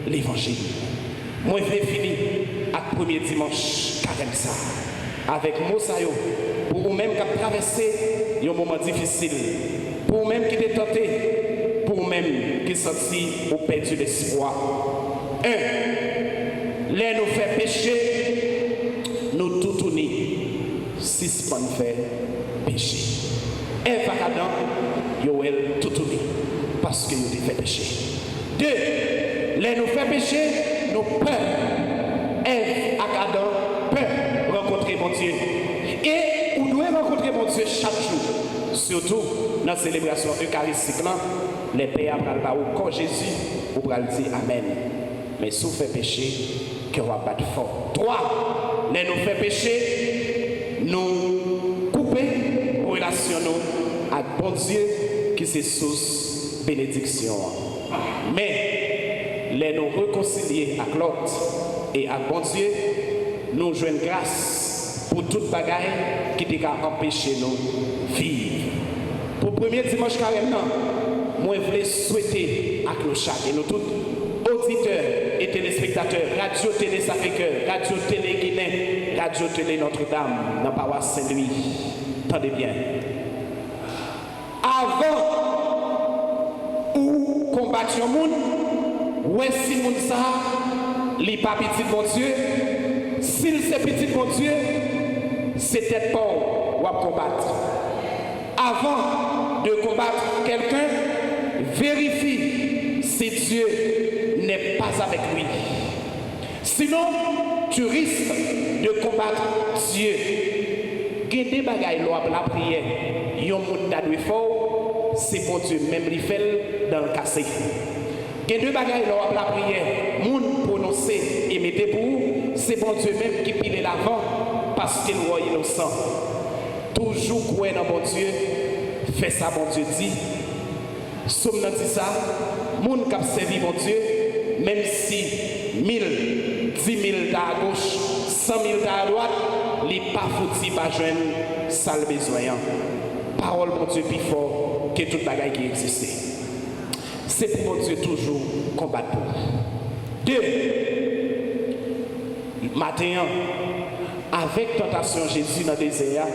l'évangile. Moi, je vais finir avec le premier dimanche carême ça, avec Mosayo, pour vous-même qui avez traversé un moment difficile, pour vous-même qui êtes tenté, pour vous-même qui senti ou perdu l'espoir. Les nous fait pécher, nous tout unis, suspend faire péché. Un vacadant, Yoel tout uni, parce que nous fait péché. 2, les nous fait pécher, nous peur. Ève à Adam peut rencontrer mon Dieu. Et vous devez rencontrer mon Dieu chaque jour. Surtout dans la célébration eucharistique, les pères ou quand Jésus, vous pourrez dire Amen. Mais si vous faites péché, que vous battre fort. 3, les nous fait pécher, nous couper relation avec bon Dieu qui c'est source bénédiction. Mais les nous réconcilier avec l'autre et à bon Dieu, nous jouons grâce pour toute bagaille qui t'a empêché nous vivre. Pour le premier dimanche carême, moi je voulais souhaiter à Clochard et nous tous, auditeurs et téléspectateurs, Radio Télé Sacré-Cœur, Radio Télé Guinée, Radio Télé Notre-Dame, dans la paroisse Saint-Louis. Tendez bien. Avant ou combattre le monde, ouais si monde ça, li pas petit mon Dieu, s'il c'est petit mon Dieu, c'est tête pauvre ou à combattre. Avant de combattre quelqu'un, vérifie si Dieu n'est pas avec lui. Sinon, tu risques de combattre Dieu. Il y a des bagailles la prière. Il y a un monde d'adoué fort, c'est bon Dieu même il fait dans le cassé. Il y a deux bagailles la prière. Monde prononcé et mettez pour vous, c'est bon Dieu même qui pile l'avant parce qu'il est innocent. Toujours croire dans bon Dieu, fait ça, bon Dieu dit. Somme nan dit ça, moun k'ap servi bon Dieu, même si 1000, 10 000 à gauche, 100 000 à droite, les pas fouti, pas joindre, ça le besoin. Parole mon Dieu plus fort que toute bagaille qui existe. C'est pour mon Dieu toujours combattre pour. 2. Matin, avec tentation Jésus dans le désert,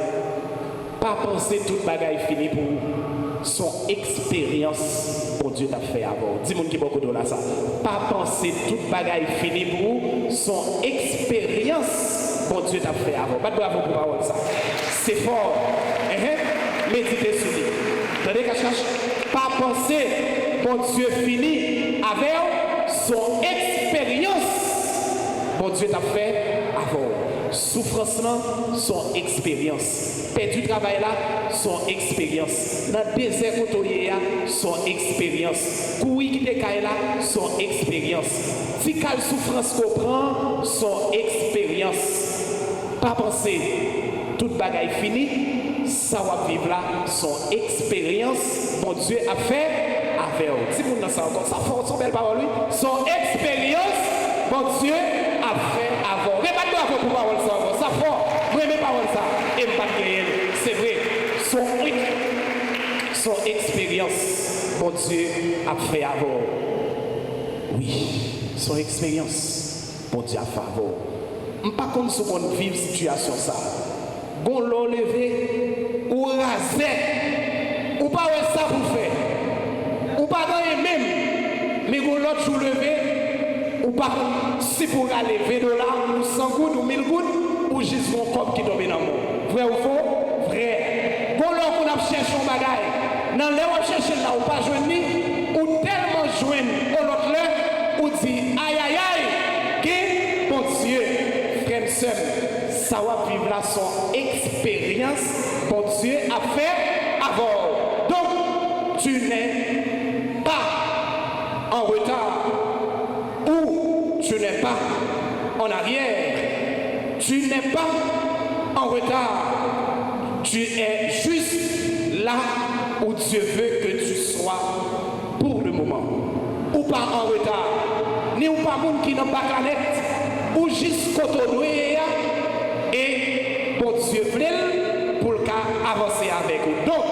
pas penser toute bagaille finie pour son expérience pour Dieu t'a fait avant. Dis-moi qui beaucoup de là ça. Pas penser toute bagaille finie pour son expérience pour Dieu t'a fait avant. Pas de bravo pour parole ça. C'est fort. Méditez sur lui. Attendez qu'à cherche. Pas penser pour Dieu fini avec son expérience pour Dieu t'a fait avant. Souffrance là, son expérience. Perdu travail là, son expérience. Dans le désert côté là, son expérience. Couille qui décaille là, son expérience. Si quelle souffrance qu'on prend, son expérience. Pas penser, toute bagaille finie, ça va vivre là, son expérience. Mon Dieu a fait avec vous. Si vous n'avez pas encore, ça fait son belle parole, son expérience, mon Dieu a fait avant. Répète-moi avant pour parole ça, ça fort. Vous aimez parole ça. Et pas de c'est vrai. Son expérience, mon Dieu a fait avant. Oui, son expérience, mon Dieu a fait avant. Je ne sais pas comment on vit cette situation ça. Bon l'eau levé, ou rasé, ou pas ça pour faire. Ou pas dans même, mais bon l'autre jour levé, ou pas si pour aller 20 $, ou 100 gouttes, ou 1000 gouttes, ou juste mon corps qui tombe dans le monde. Vrai ou faux? Vrai. Bon l'autre on a cherché un bagaille. Dans les on cherche là, ou pas joindre, ou tellement joindre, ou l'autre là, ou dit aïe aïe aïe, que mon Dieu, frère seul, ça va vivre là son expérience, mon Dieu a fait avant. Donc, tu n'es pas en retard, ou tu n'es pas en arrière, tu n'es pas en retard, tu es juste là où Dieu veut que tu sois pour le moment. Ou pas en retard, ni ou pas monde qui n'a pas canette, ou juste côté et bon Dieu veut pour le cas avancer avec vous. Donc,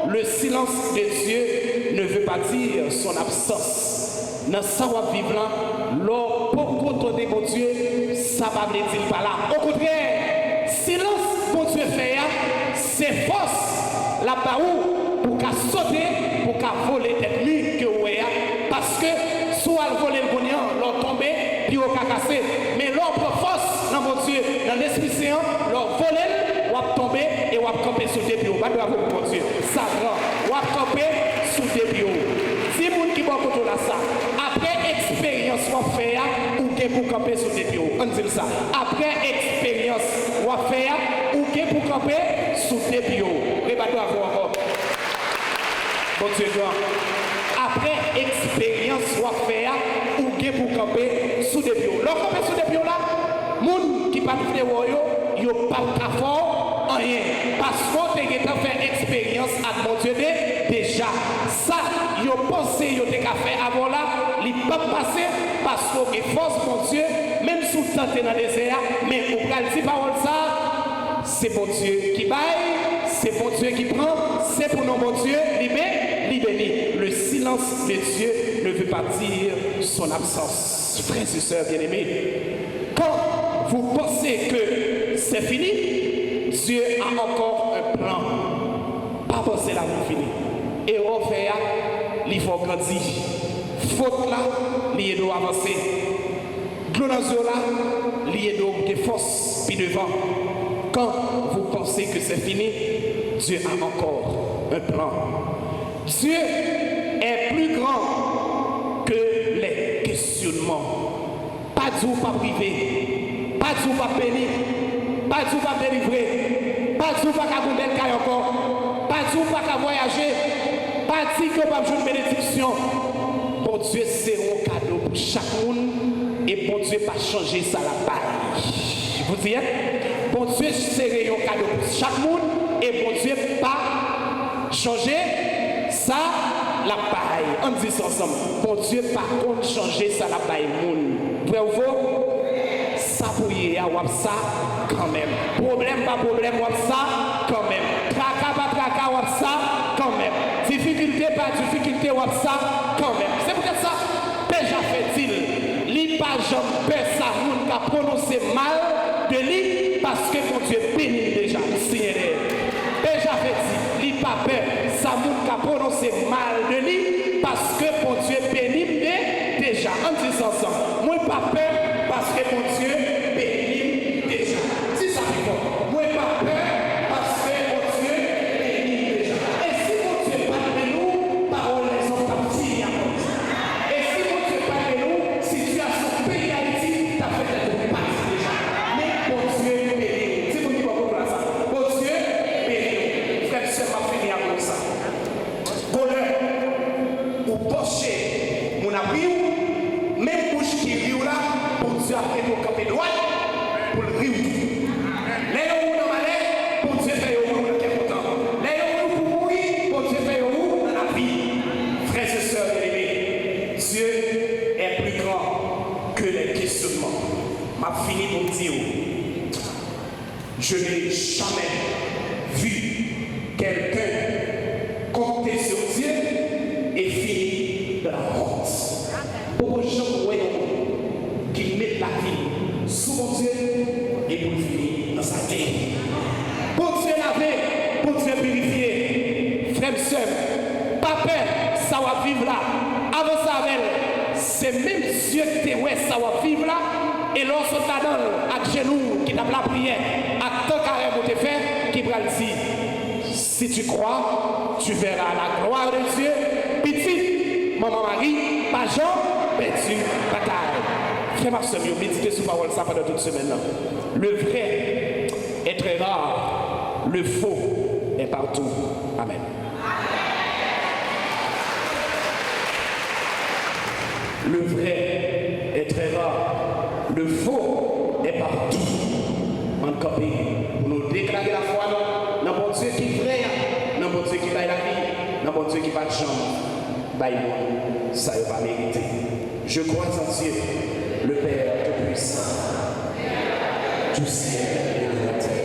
le silence de Dieu ne veut pas dire son absence. Dans ça, on va vivre là, l'or pour côté de mon Dieu, ça va veut dire pas là. Au contraire, silence mon Dieu fait, c'est force là-bas pour qu'à sauter, pour qu'à voler tête nue que vous avez. Parce que soit voler le bonheur, l'or tomber, puis au cas cassé. Mais l'or prend force dans mon Dieu, dans l'esprit saint, l'or voler, ou à tomber et ou à camper sous des pieds. Pas de bravo pour mon Dieu. Ça grand, ou à camper sous des pieds. Si vous qui bon côté là ça, après expérience qu'on fait, ou que pour camper sous des pieds. On dit ça. Après expérience qu'on fait, ou que pour camper sous des pieds. Répétez encore. Bon Dieu grand. Après expérience soit faire ou bien pour camper sous des pieds. Leur camper sous des pieds là, moun qui pas de royo, yo pas de fort rien parce qu'on te fait expérience à mon Dieu déjà. Ça yo pensé yo te fait avant là, il pas passé parce qu'on est force mon Dieu, même sous tenté dans le désert, mais on pral dire parole ça, c'est mon Dieu qui baille, c'est mon Dieu qui prend, c'est pour nous mon Dieu libéré. Le silence de Dieu ne veut pas dire son absence. Frères et sœurs bien-aimés, quand vous pensez que c'est fini, Dieu a encore un plan. Pas penser là pour finir. Et on fait, il faut grandir. Faute là, il doit avancer. Glonazio là, il doit force puis devant. Quand vous pensez que c'est fini, Dieu a encore un plan. Dieu est plus grand que les questionnements. Pas Dieu pas privé, pas Dieu pas béni, pas Dieu pas délivré, pas Dieu pas qu'à belle caille encore, pas Dieu pas qu'à voyager, pas Dieu que pas besoin de bénédiction. Bon Dieu c'est un cadeau pour chaque monde et bon Dieu pas changer ça la paille. Je vous dis, bon bon Dieu, c'est un cadeau pour chaque monde, et bon Dieu, pas changer ça, la paille. On dit ça ensemble. Bon Dieu, par contre, changer ça, la paille. Vous voyez, ça pour y avoir ça quand même. Problème, pas problème, ça quand même. Tracas, pas tracas, ça quand même. Difficulté, pas difficulté, ça quand même. C'est peut-être ça. Déjà fait-il. Li pas jamais ça, moun qui a prononcé mal de lui parce que mon Dieu bénit déjà. Déjà fait-il. Li pas peur. Ça, moun qui a prononcé mal de lui parce que mon Dieu bénit déjà. On dit ça ensemble. Moi, pas peur parce que mon Dieu bénit déjà. Si ça fait bon. Moi, pas peur parce que mon Dieu bénit déjà. Et si mon Dieu parle de nous, parole les ont partis. Et si mon Dieu parle de nous, situation pays Haïti, t'as fait la partie déjà. Mais mon Dieu bénit. Si vous dites pas ça, mon Dieu bénit. Frère, c'est pas fini avec ça. Bonheur, ou pocher, mon abri, même bouche qui rit là, pour Dieu a fait au camp droit, pour le rire. Les gens dans la malheur, pour Dieu fait au monde qui est content. Les gens pour mourir, pour Dieu fait au monde dans la vie. Frères et sœurs bien-aimés, Dieu est plus grand que les questionnements. M'a fini pour dire, je n'ai jamais vu quelqu'un compter sur Dieu et finir dans la honte. Pour les gens qui mettent la vie sous mon Dieu et pour finir dans sa terre. Pour Dieu laver, pour Dieu purifier, frères et sœurs, pas peur, ça va vivre là. Avant ça, c'est même Dieu qui ça va vivre là. Et lorsqu'on t'a donné à genoux qui t'a la prière, à tant carré pour te faire, qui va le dire. Si tu crois, tu verras la gloire de Dieu. Petit, maman Marie, pas Jean, perdu, bataille. Frère ma soeur, méditez sur parole ça pendant toute semaine. Le vrai est très rare, le faux est partout. Amen. Le vrai est très rare, le faux est partout. En copie, nous déclarer la foi dans mon Dieu qui est vrai, dans mon Dieu qui baille la vie, dans mon Dieu qui va de chambre. Baille moi, ça n'est pas mérité. Je crois en Dieu, le Père Tout-Puissant, du ciel et de la terre.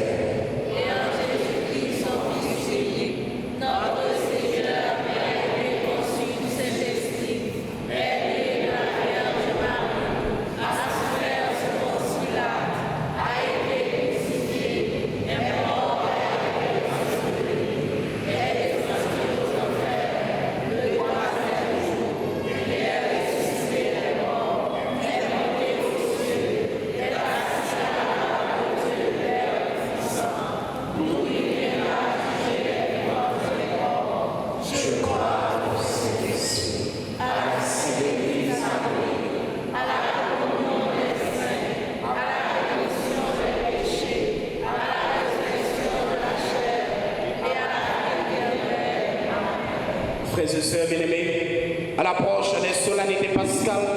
Frères et sœurs bien-aimés, à l'approche des solennités pascales,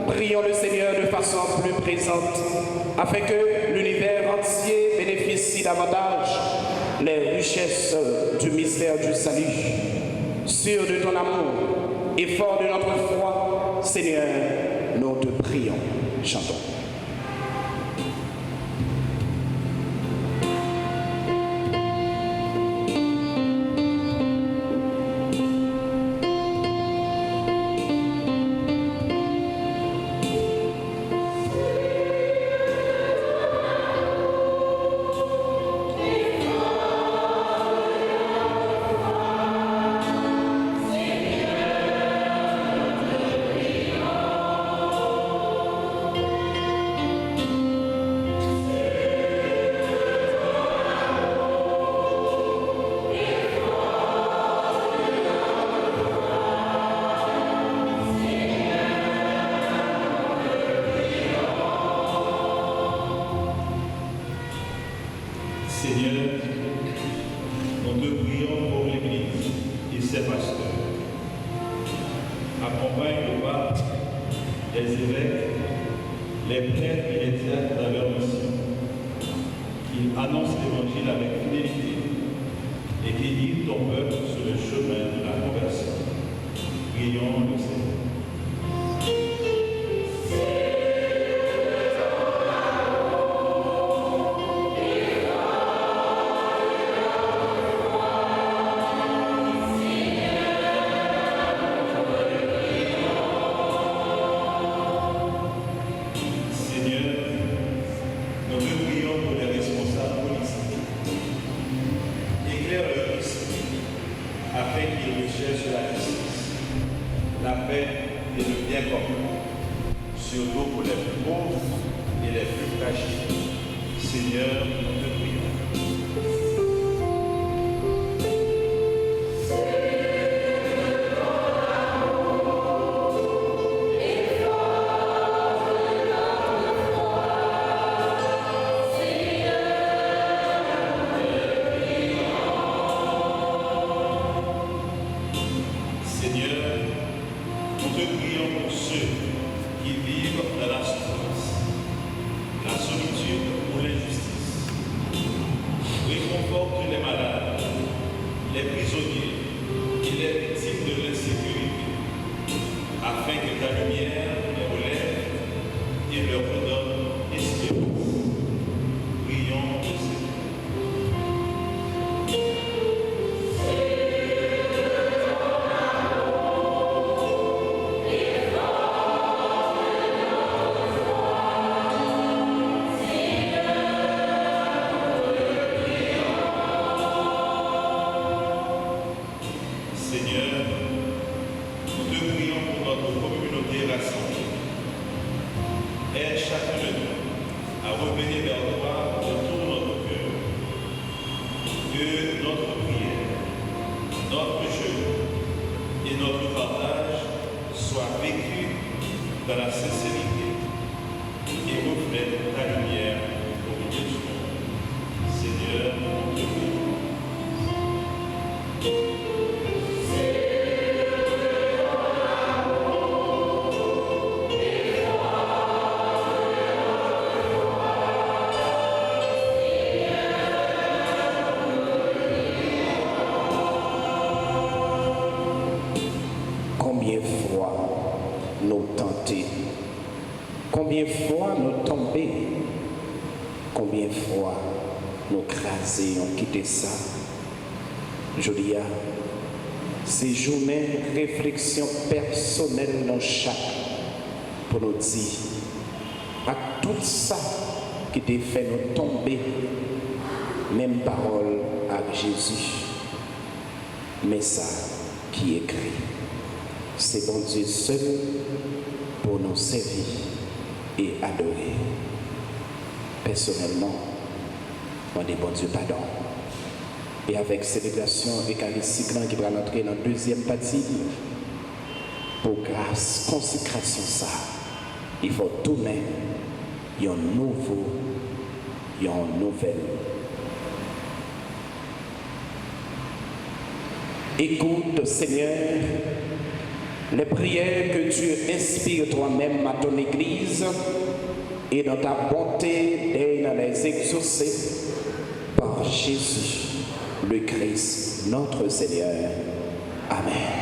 prions le Seigneur de façon plus présente, afin que l'univers entier bénéficie davantage les richesses du mystère du salut. Sûr de ton amour et fort de notre foi, Seigneur, nous te prions. Chantons. Seigneur, nous te prions pour l'Église et ses pasteurs. Accompagne le pape, les évêques, les prêtres et les diacres dans leur mission. Qu'ils annonce l'évangile avec fidélité et qui guide ton peuple sur le chemin de la conversion. Prions le Seigneur. Surtout pour les plus pauvres et les plus fragiles. Seigneur, nous te prions. Combien de fois nous tomber, combien de fois nous craser, on quitter ça. Je dis, ces journées, réflexion personnelle dans chaque, pour nous dire, à tout ça qui te fait nous tomber, même parole avec Jésus, mais ça qui écrit, c'est bon Dieu seul pour nous servir et adorer. Personnellement, on dit bon Dieu pardon. Et avec célébration eucharistique qui va entrer dans la deuxième partie, pour grâce, consécration ça, il faut tourner un nouveau, une nouvelle. Écoute, Seigneur, les prières que tu inspires toi-même à ton Église et dans ta bonté d'aide les exaucer par Jésus, le Christ, notre Seigneur. Amen.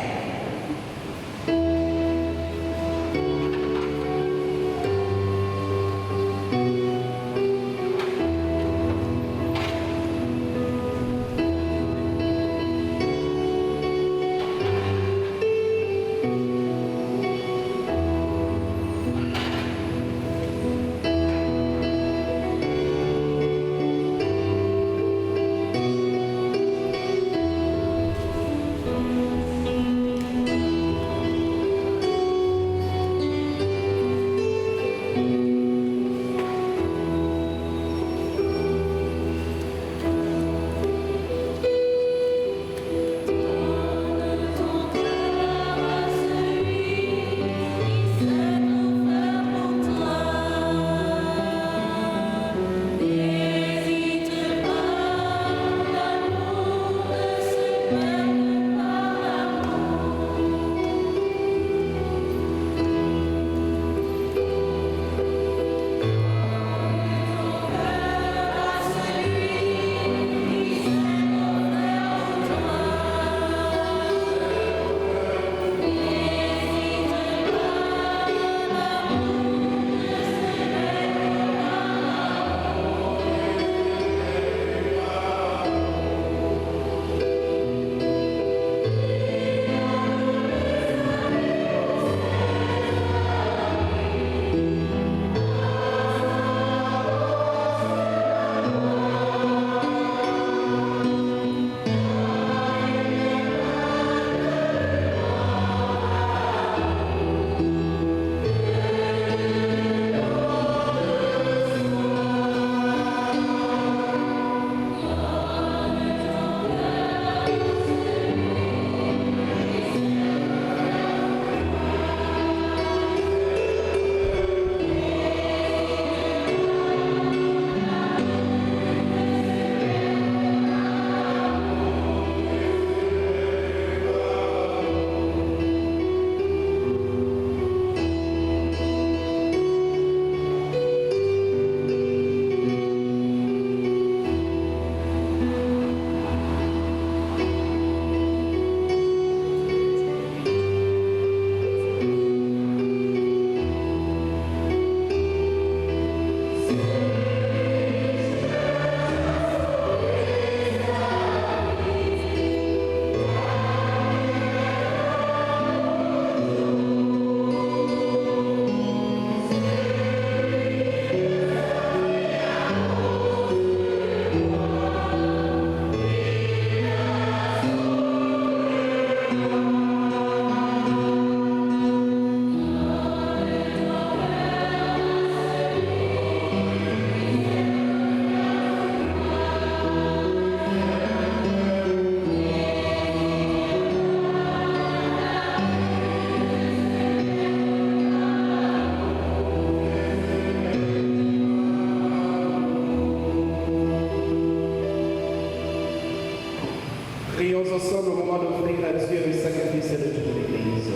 Prions ensemble au moment d'offrir à Dieu le sacrifice de toute l'Église.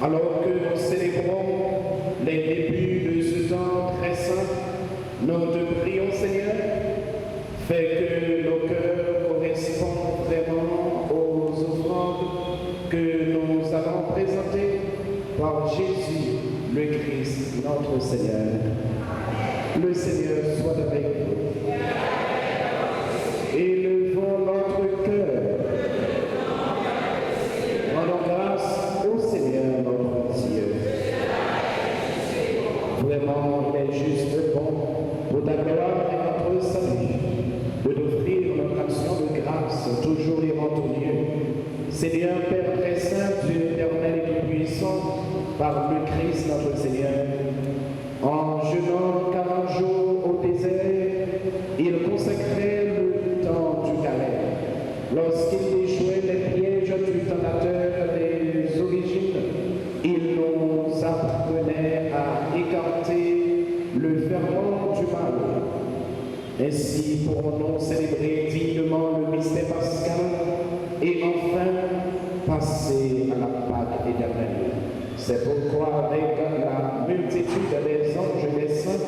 Alors que nous célébrons les débuts de ce temps très saint, nous te prions, Seigneur, fais que nos cœurs correspondent vraiment aux offrandes que nous allons présenter par Jésus, le Christ, notre Seigneur. Le Seigneur soit avec vous. Élevons notre cœur. Rendons grâce au Seigneur notre Dieu. Vraiment, il est juste bon pour ta gloire et notre salut de t'offrir notre action de grâce, toujours irant au Dieu. Seigneur, Père très saint, Dieu éternel et tout-puissant, par le Christ notre Seigneur, en jeûnant 40 jours au désert, il consacrait le temps du carême. Lorsqu'il déjouait les pièges du tentateur des origines, il nous apprenait à écarter le ferment du mal. Ainsi pourrons-nous célébrer dignement le mystère pascal et enfin passer à la Pâque éternelle. C'est pourquoi, avec la multitude des anges et des saints,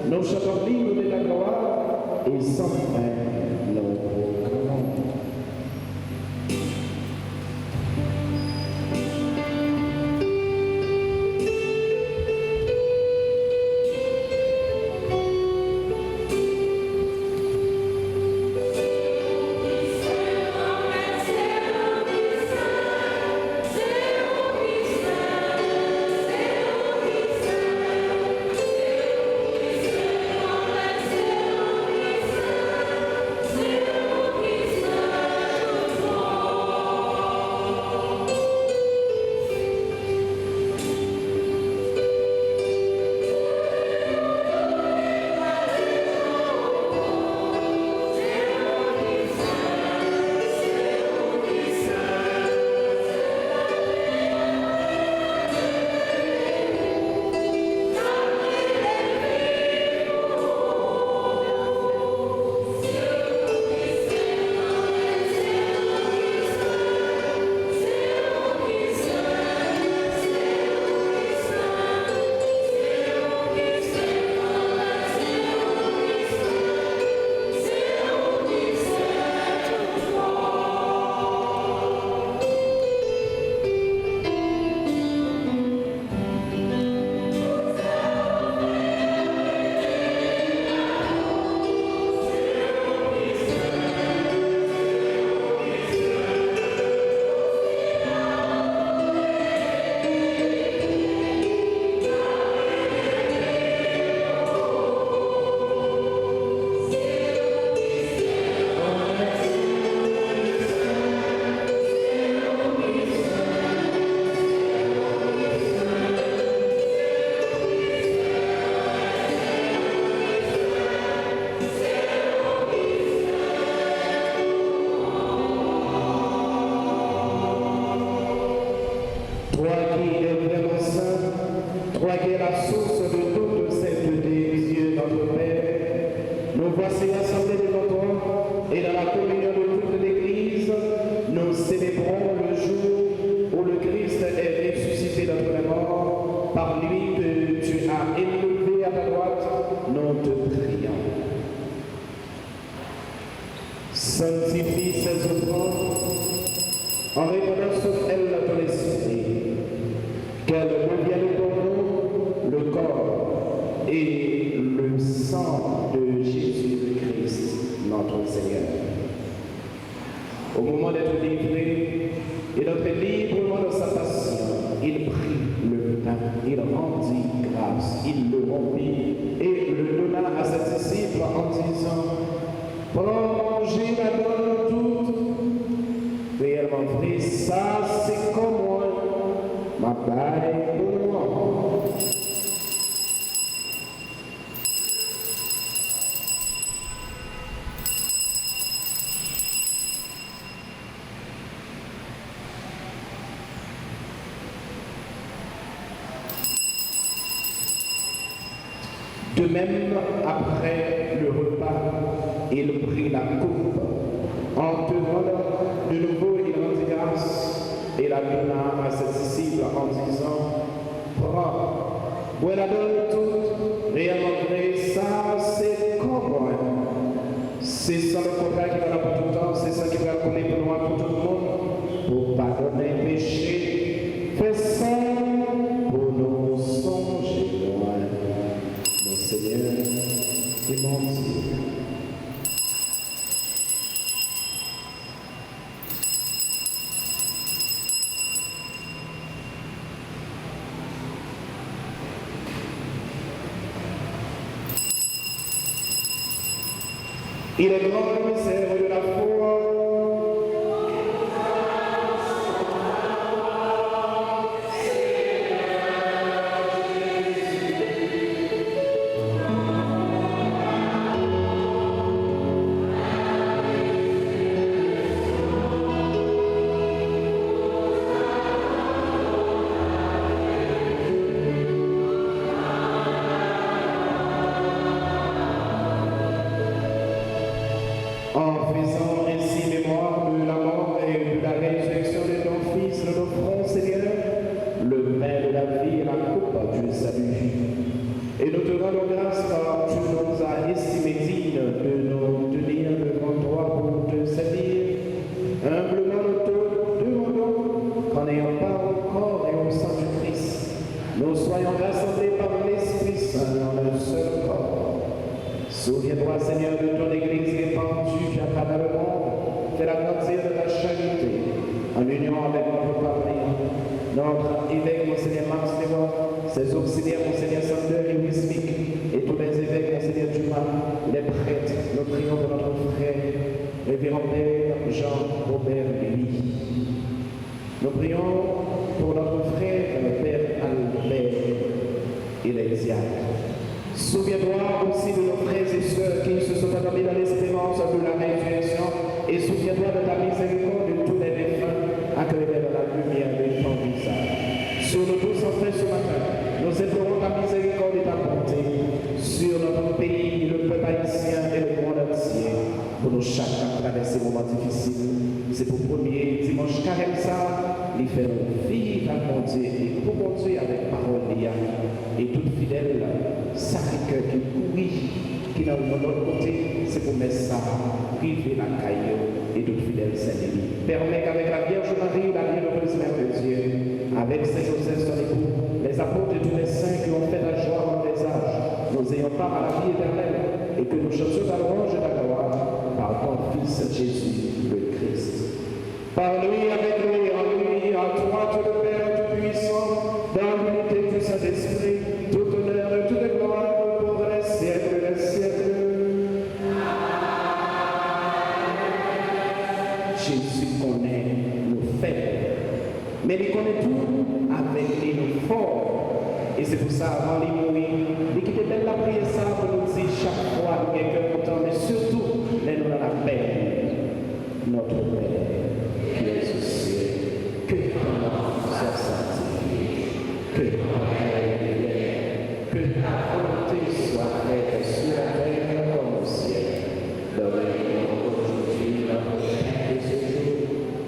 nous chantons l'hymne de la gloire et sans fin nous proclamons. Sanctifie ces offrandes en répandant sur elles ton esprit, qu'elles deviennent pour nous le corps et le sang de Jésus-Christ, notre Seigneur. Au moment d'être livré et d'entrer librement dans sa passion, il prit le pain, il rendit grâce, il le rompit et le donna à ses disciples en disant: prolongez la donne toute. Réellement vrai, ça c'est comme moi, ma baille pour moi. De même, après le repas, il prit la coupe. En tenant de nouveau, il rendit grâce et la donna à ses disciples en disant, prends, bois la donne toute, réellement vrai, ça c'est comme moi. C'est ça le contrat qui va là pour tout le temps, c'est ça qui va couler pour moi, pour tout le monde, pour pardonner les péchés. Fais ça pour nous songer loin. Mon Seigneur et mon Dieu. Il est grand le mystère de la foi. En faisant ainsi mémoire de la mort et de la résurrection de ton Fils, nous offrons, Seigneur, le pain de la vie et la coupe du salut. Et nous te rendons grâce car tu nous as estimé dignes de nous tenir devant toi pour te servir. Humblement nous te demandons qu'en n'ayant pas au corps et au sang du Christ, nous soyons rassemblés par l'Esprit Saint dans un seul corps. Souviens-toi, Seigneur, de ton Église répandue à travers le monde. Fais-la grandir de ta charité, en union avec notre patrie, notre évêque, Monseigneur Max Léon, ses auxiliaires, Monseigneur Sander et Wismic, et tous les évêques, Monseigneur Dumas, les prêtres. Nous prions pour notre frère, révérend Père Jean-Robert Lévy. Nous prions pour notre frère, le Père Albert et les diacres. Souviens-toi aussi de nos frères et sœurs qui se sont attendus dans l'espérance de la résurrection et souviens-toi de ta miséricorde de tous les défunts accueillis dans la lumière de ton visage. Sur nous tous en fait ce matin, nous implorons ta miséricorde et ta bonté sur notre pays, le peuple haïtien et le monde entier pour nous chacun traverser ces moments difficiles. C'est pour premier dimanche carême ça, les faire vivre à mon Dieu et pour mon Dieu avec parole et tout fidèle, sacré-cœur qui courit, qui dans l'autre côté, c'est pour mettre ça, priver la caille et tout fidèle Saint-Denis. Permet qu'avec la Vierge Marie, la bienheureuse Mère de Dieu, avec Saint Joseph son époux, les apôtres et tous les saints qui ont fait la joie dans les âges, nous ayons part à la vie éternelle et que nous chantions la louange et la gloire par ton Fils Jésus le Christ. Par lui, avec lui, en lui, à toi, tout le Père Tout-Puissant, dans l'unité du Saint-Esprit, tout honneur et toute gloire pour les siècles des siècles. Jésus connaît nos faibles, mais il connaît tout avec les nos forts. Et c'est pour ça, avant les mourir, il quitte belle la prière ça pour nous dire chaque fois nous avons cœur content, mais surtout, nous dans la paix. Notre Père, qui est au ciel, que ton nom soit sanctifié, que ton règne vienne, que ta volonté soit faite sur la terre comme au ciel. Donne-nous aujourd'hui notre pain de ce jour.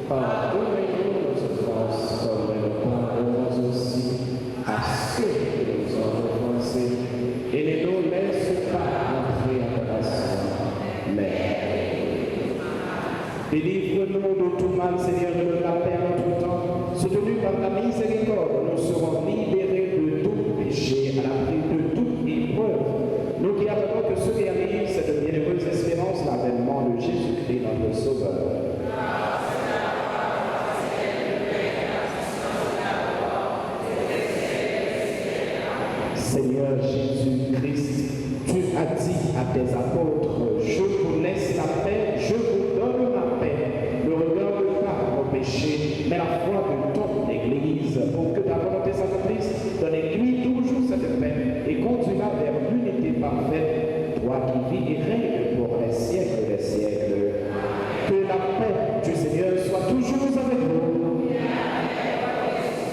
Pardonnez-nous nos offenses comme nous pardonnons aussi à ceux qui nous ont offensés. Et ne nous laisse pas entrer en tentation, mais délivre-nous de tout mal, Seigneur, de la paix en tout temps. Soutenus par ta miséricorde, nous serons libérés de tout péché, à l'abri de toute épreuve. Nous qui attendons que ceux qui arrivent cette bienheureuse espérance, l'avènement de Jésus-Christ, notre Sauveur. Seigneur Jésus-Christ, tu as dit à tes apôtres, je vous laisse la paix, je vous donne ma paix. Ne regarde pas vos péchés, mais la foi de ton Église, pour que ta volonté s'accomplisse. Donne-lui toujours cette paix et conduis-la vers l'unité parfaite, toi qui vis et règnes pour les siècles des siècles. Que la paix du Seigneur soit toujours avec vous.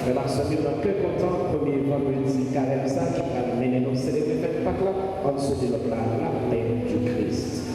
Frère Marcelin, dans cœur content, premier vendredi carême ça, qui va mener nos célébrer fête Pâques là, en se développant la paix du Christ.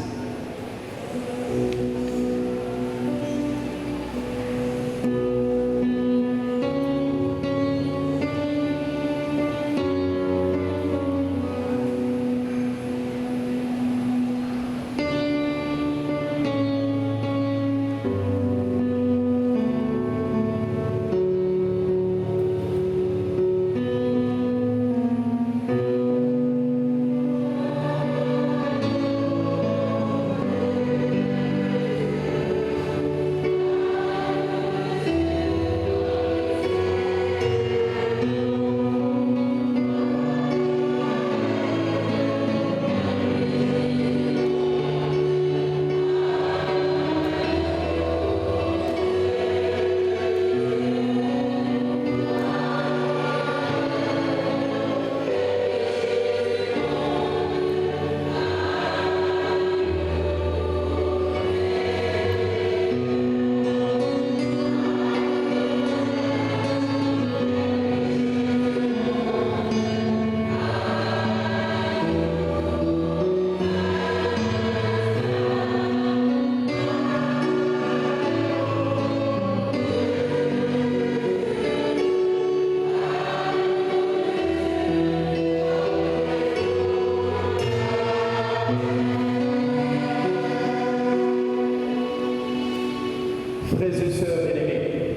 Frères et sœurs bien-aimés,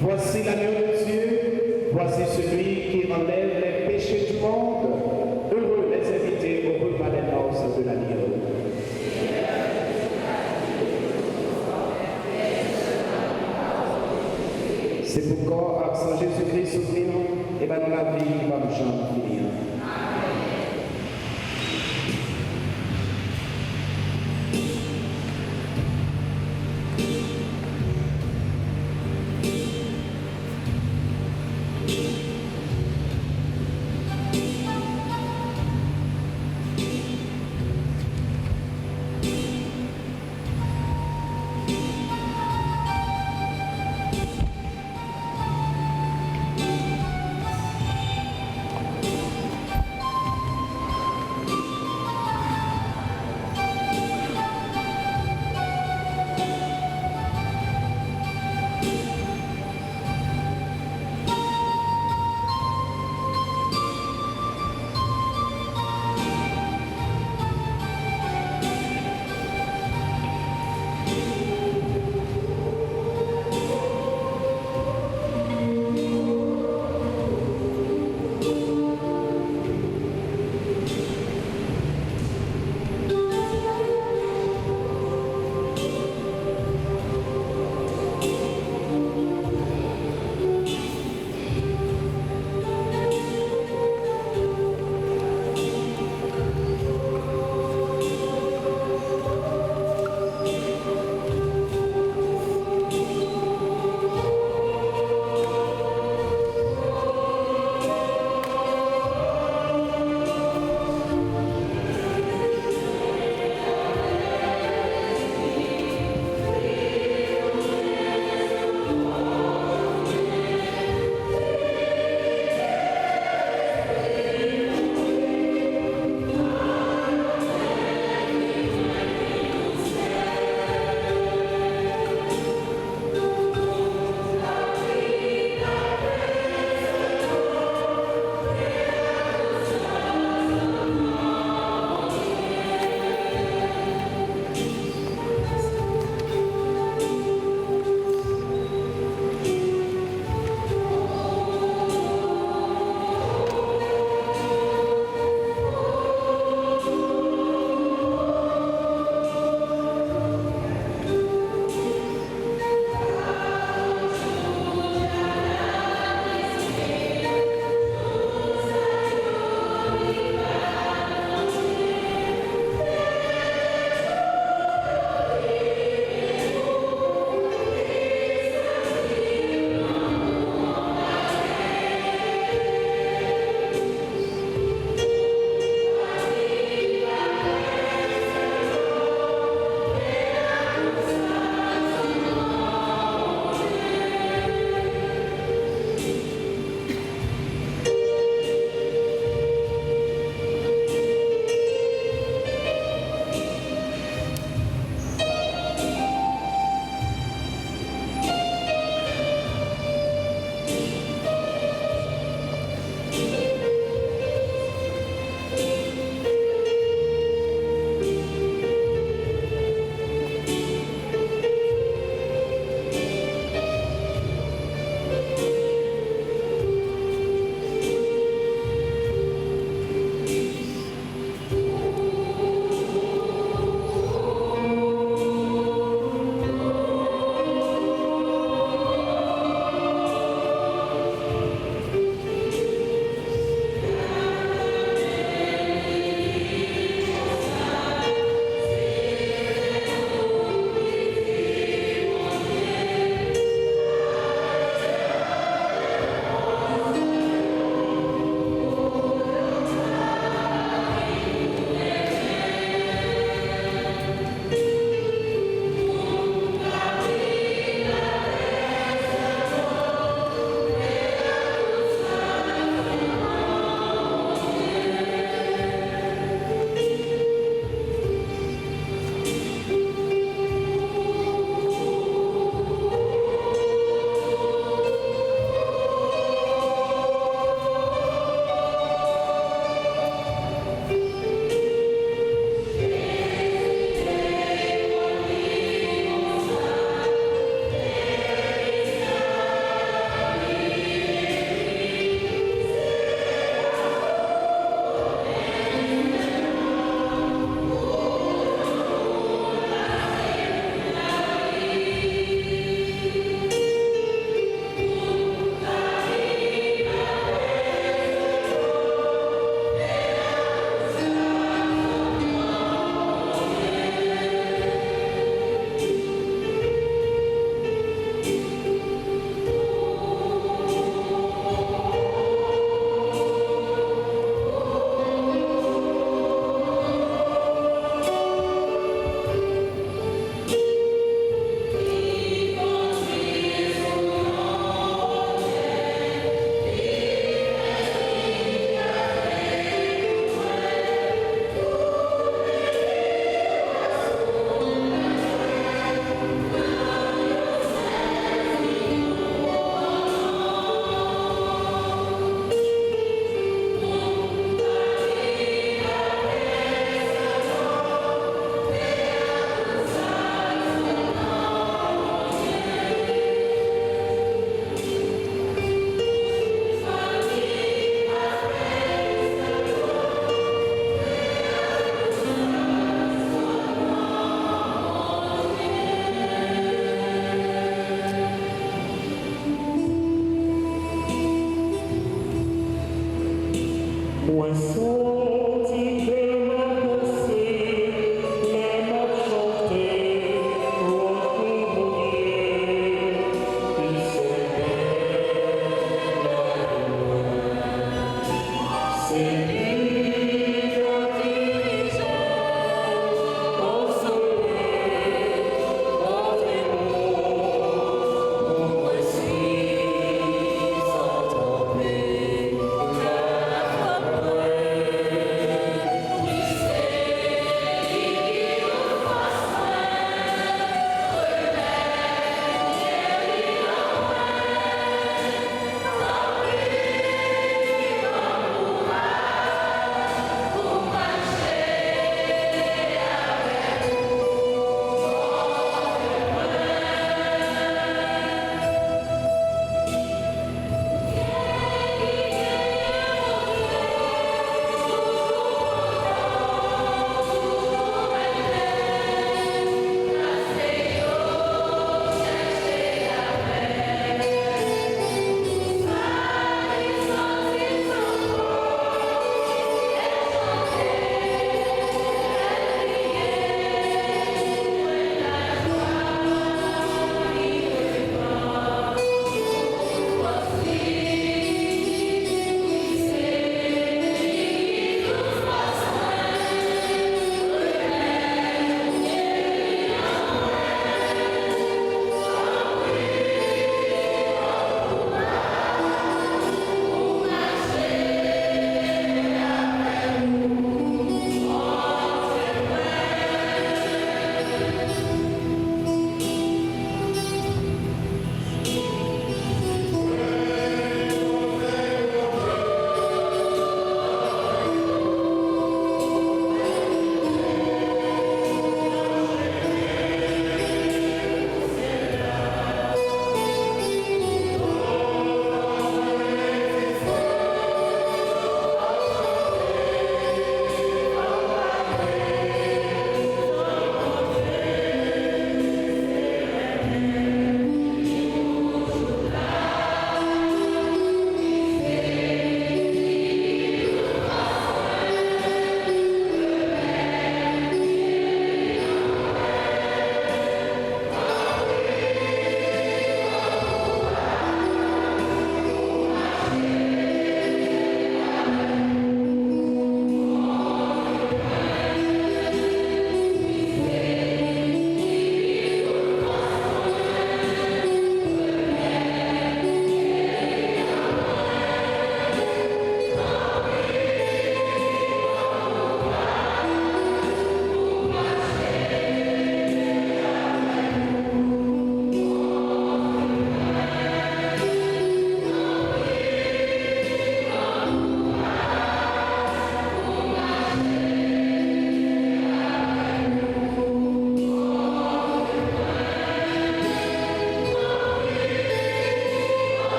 voici l'agneau de Dieu, voici celui qui enlève les péchés du monde. Heureux les invités au repas des noces de l'agneau. C'est pourquoi, accent Jésus-Christ souffrir, et bien dans la vie qui va nous jamais finir.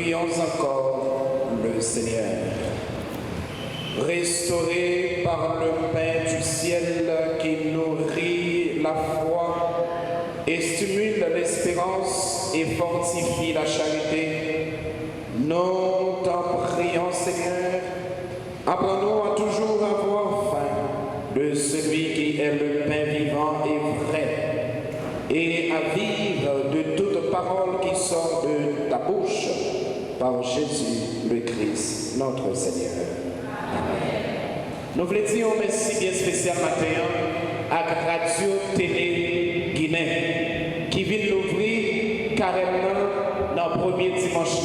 Prions encore le Seigneur. Restauré par le pain du ciel qui nourrit la foi et stimule l'espérance et fortifie la charité, nous t'en prions, Seigneur. Apprends-nous à toujours avoir faim de celui qui est le pain vivant et vrai, et à vivre de toute parole qui sort de ta bouche, par Jésus le Christ, notre Seigneur. Amen. Nous voulons dire un merci bien spécial matin à Radio Télé Guinée, qui vient l'ouvrir carrément dans le premier dimanche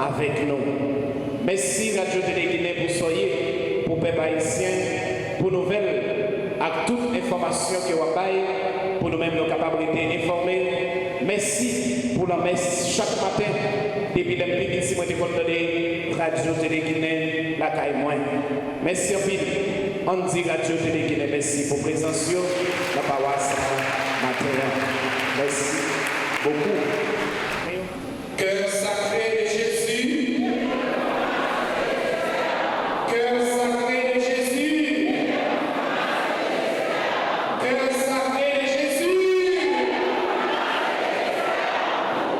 avec nous. Merci Radio Télé Guinée pour soyez, pour peuple haïtien, pour nouvelles, à toute information que vous avez, pour nous-mêmes nos capacités informées. Merci pour la messe chaque matin, depuis le début ici, moi, je suis Radio Télé Guinée, la caille moins. Merci en ville. On dit Radio Télé Guinée, merci pour présence, la paroisse matin. Merci beaucoup. Cœur sacré de Jésus. Cœur sacré de Jésus. Cœur sacré de Jésus.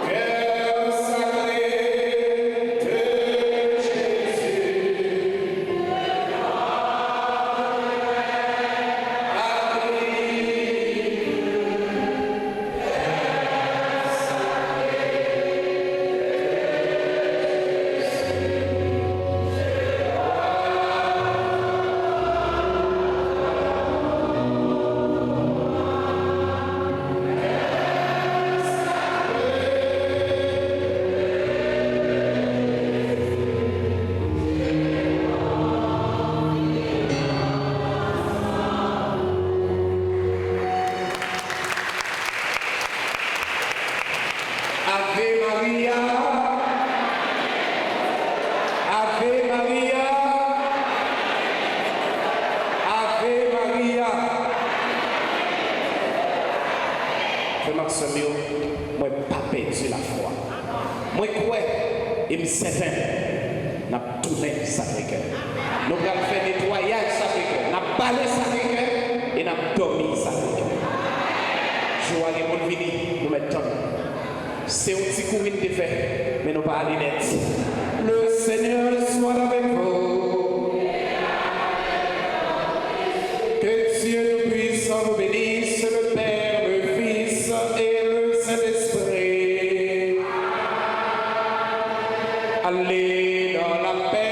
Cœur sacré de Jésus. Ave Maria, Ave Maria, Ave Maria. Frère Maximio, moi pas perdu la foi. Moi crois et me certain, n'a tourné Sacré-Cœur. Nous allons faire nettoyage Sacré-Cœur, n'a balé Sacré-Cœur et n'a dormi Sacré-Cœur. Je vois les gens venir nous mettre. C'est un petit coup de fait, mais nous pas aller net. Le Seigneur soit avec vous. Que Dieu nous puissant nous bénisse, le Père, le Fils et le Saint-Esprit. Allez dans la paix.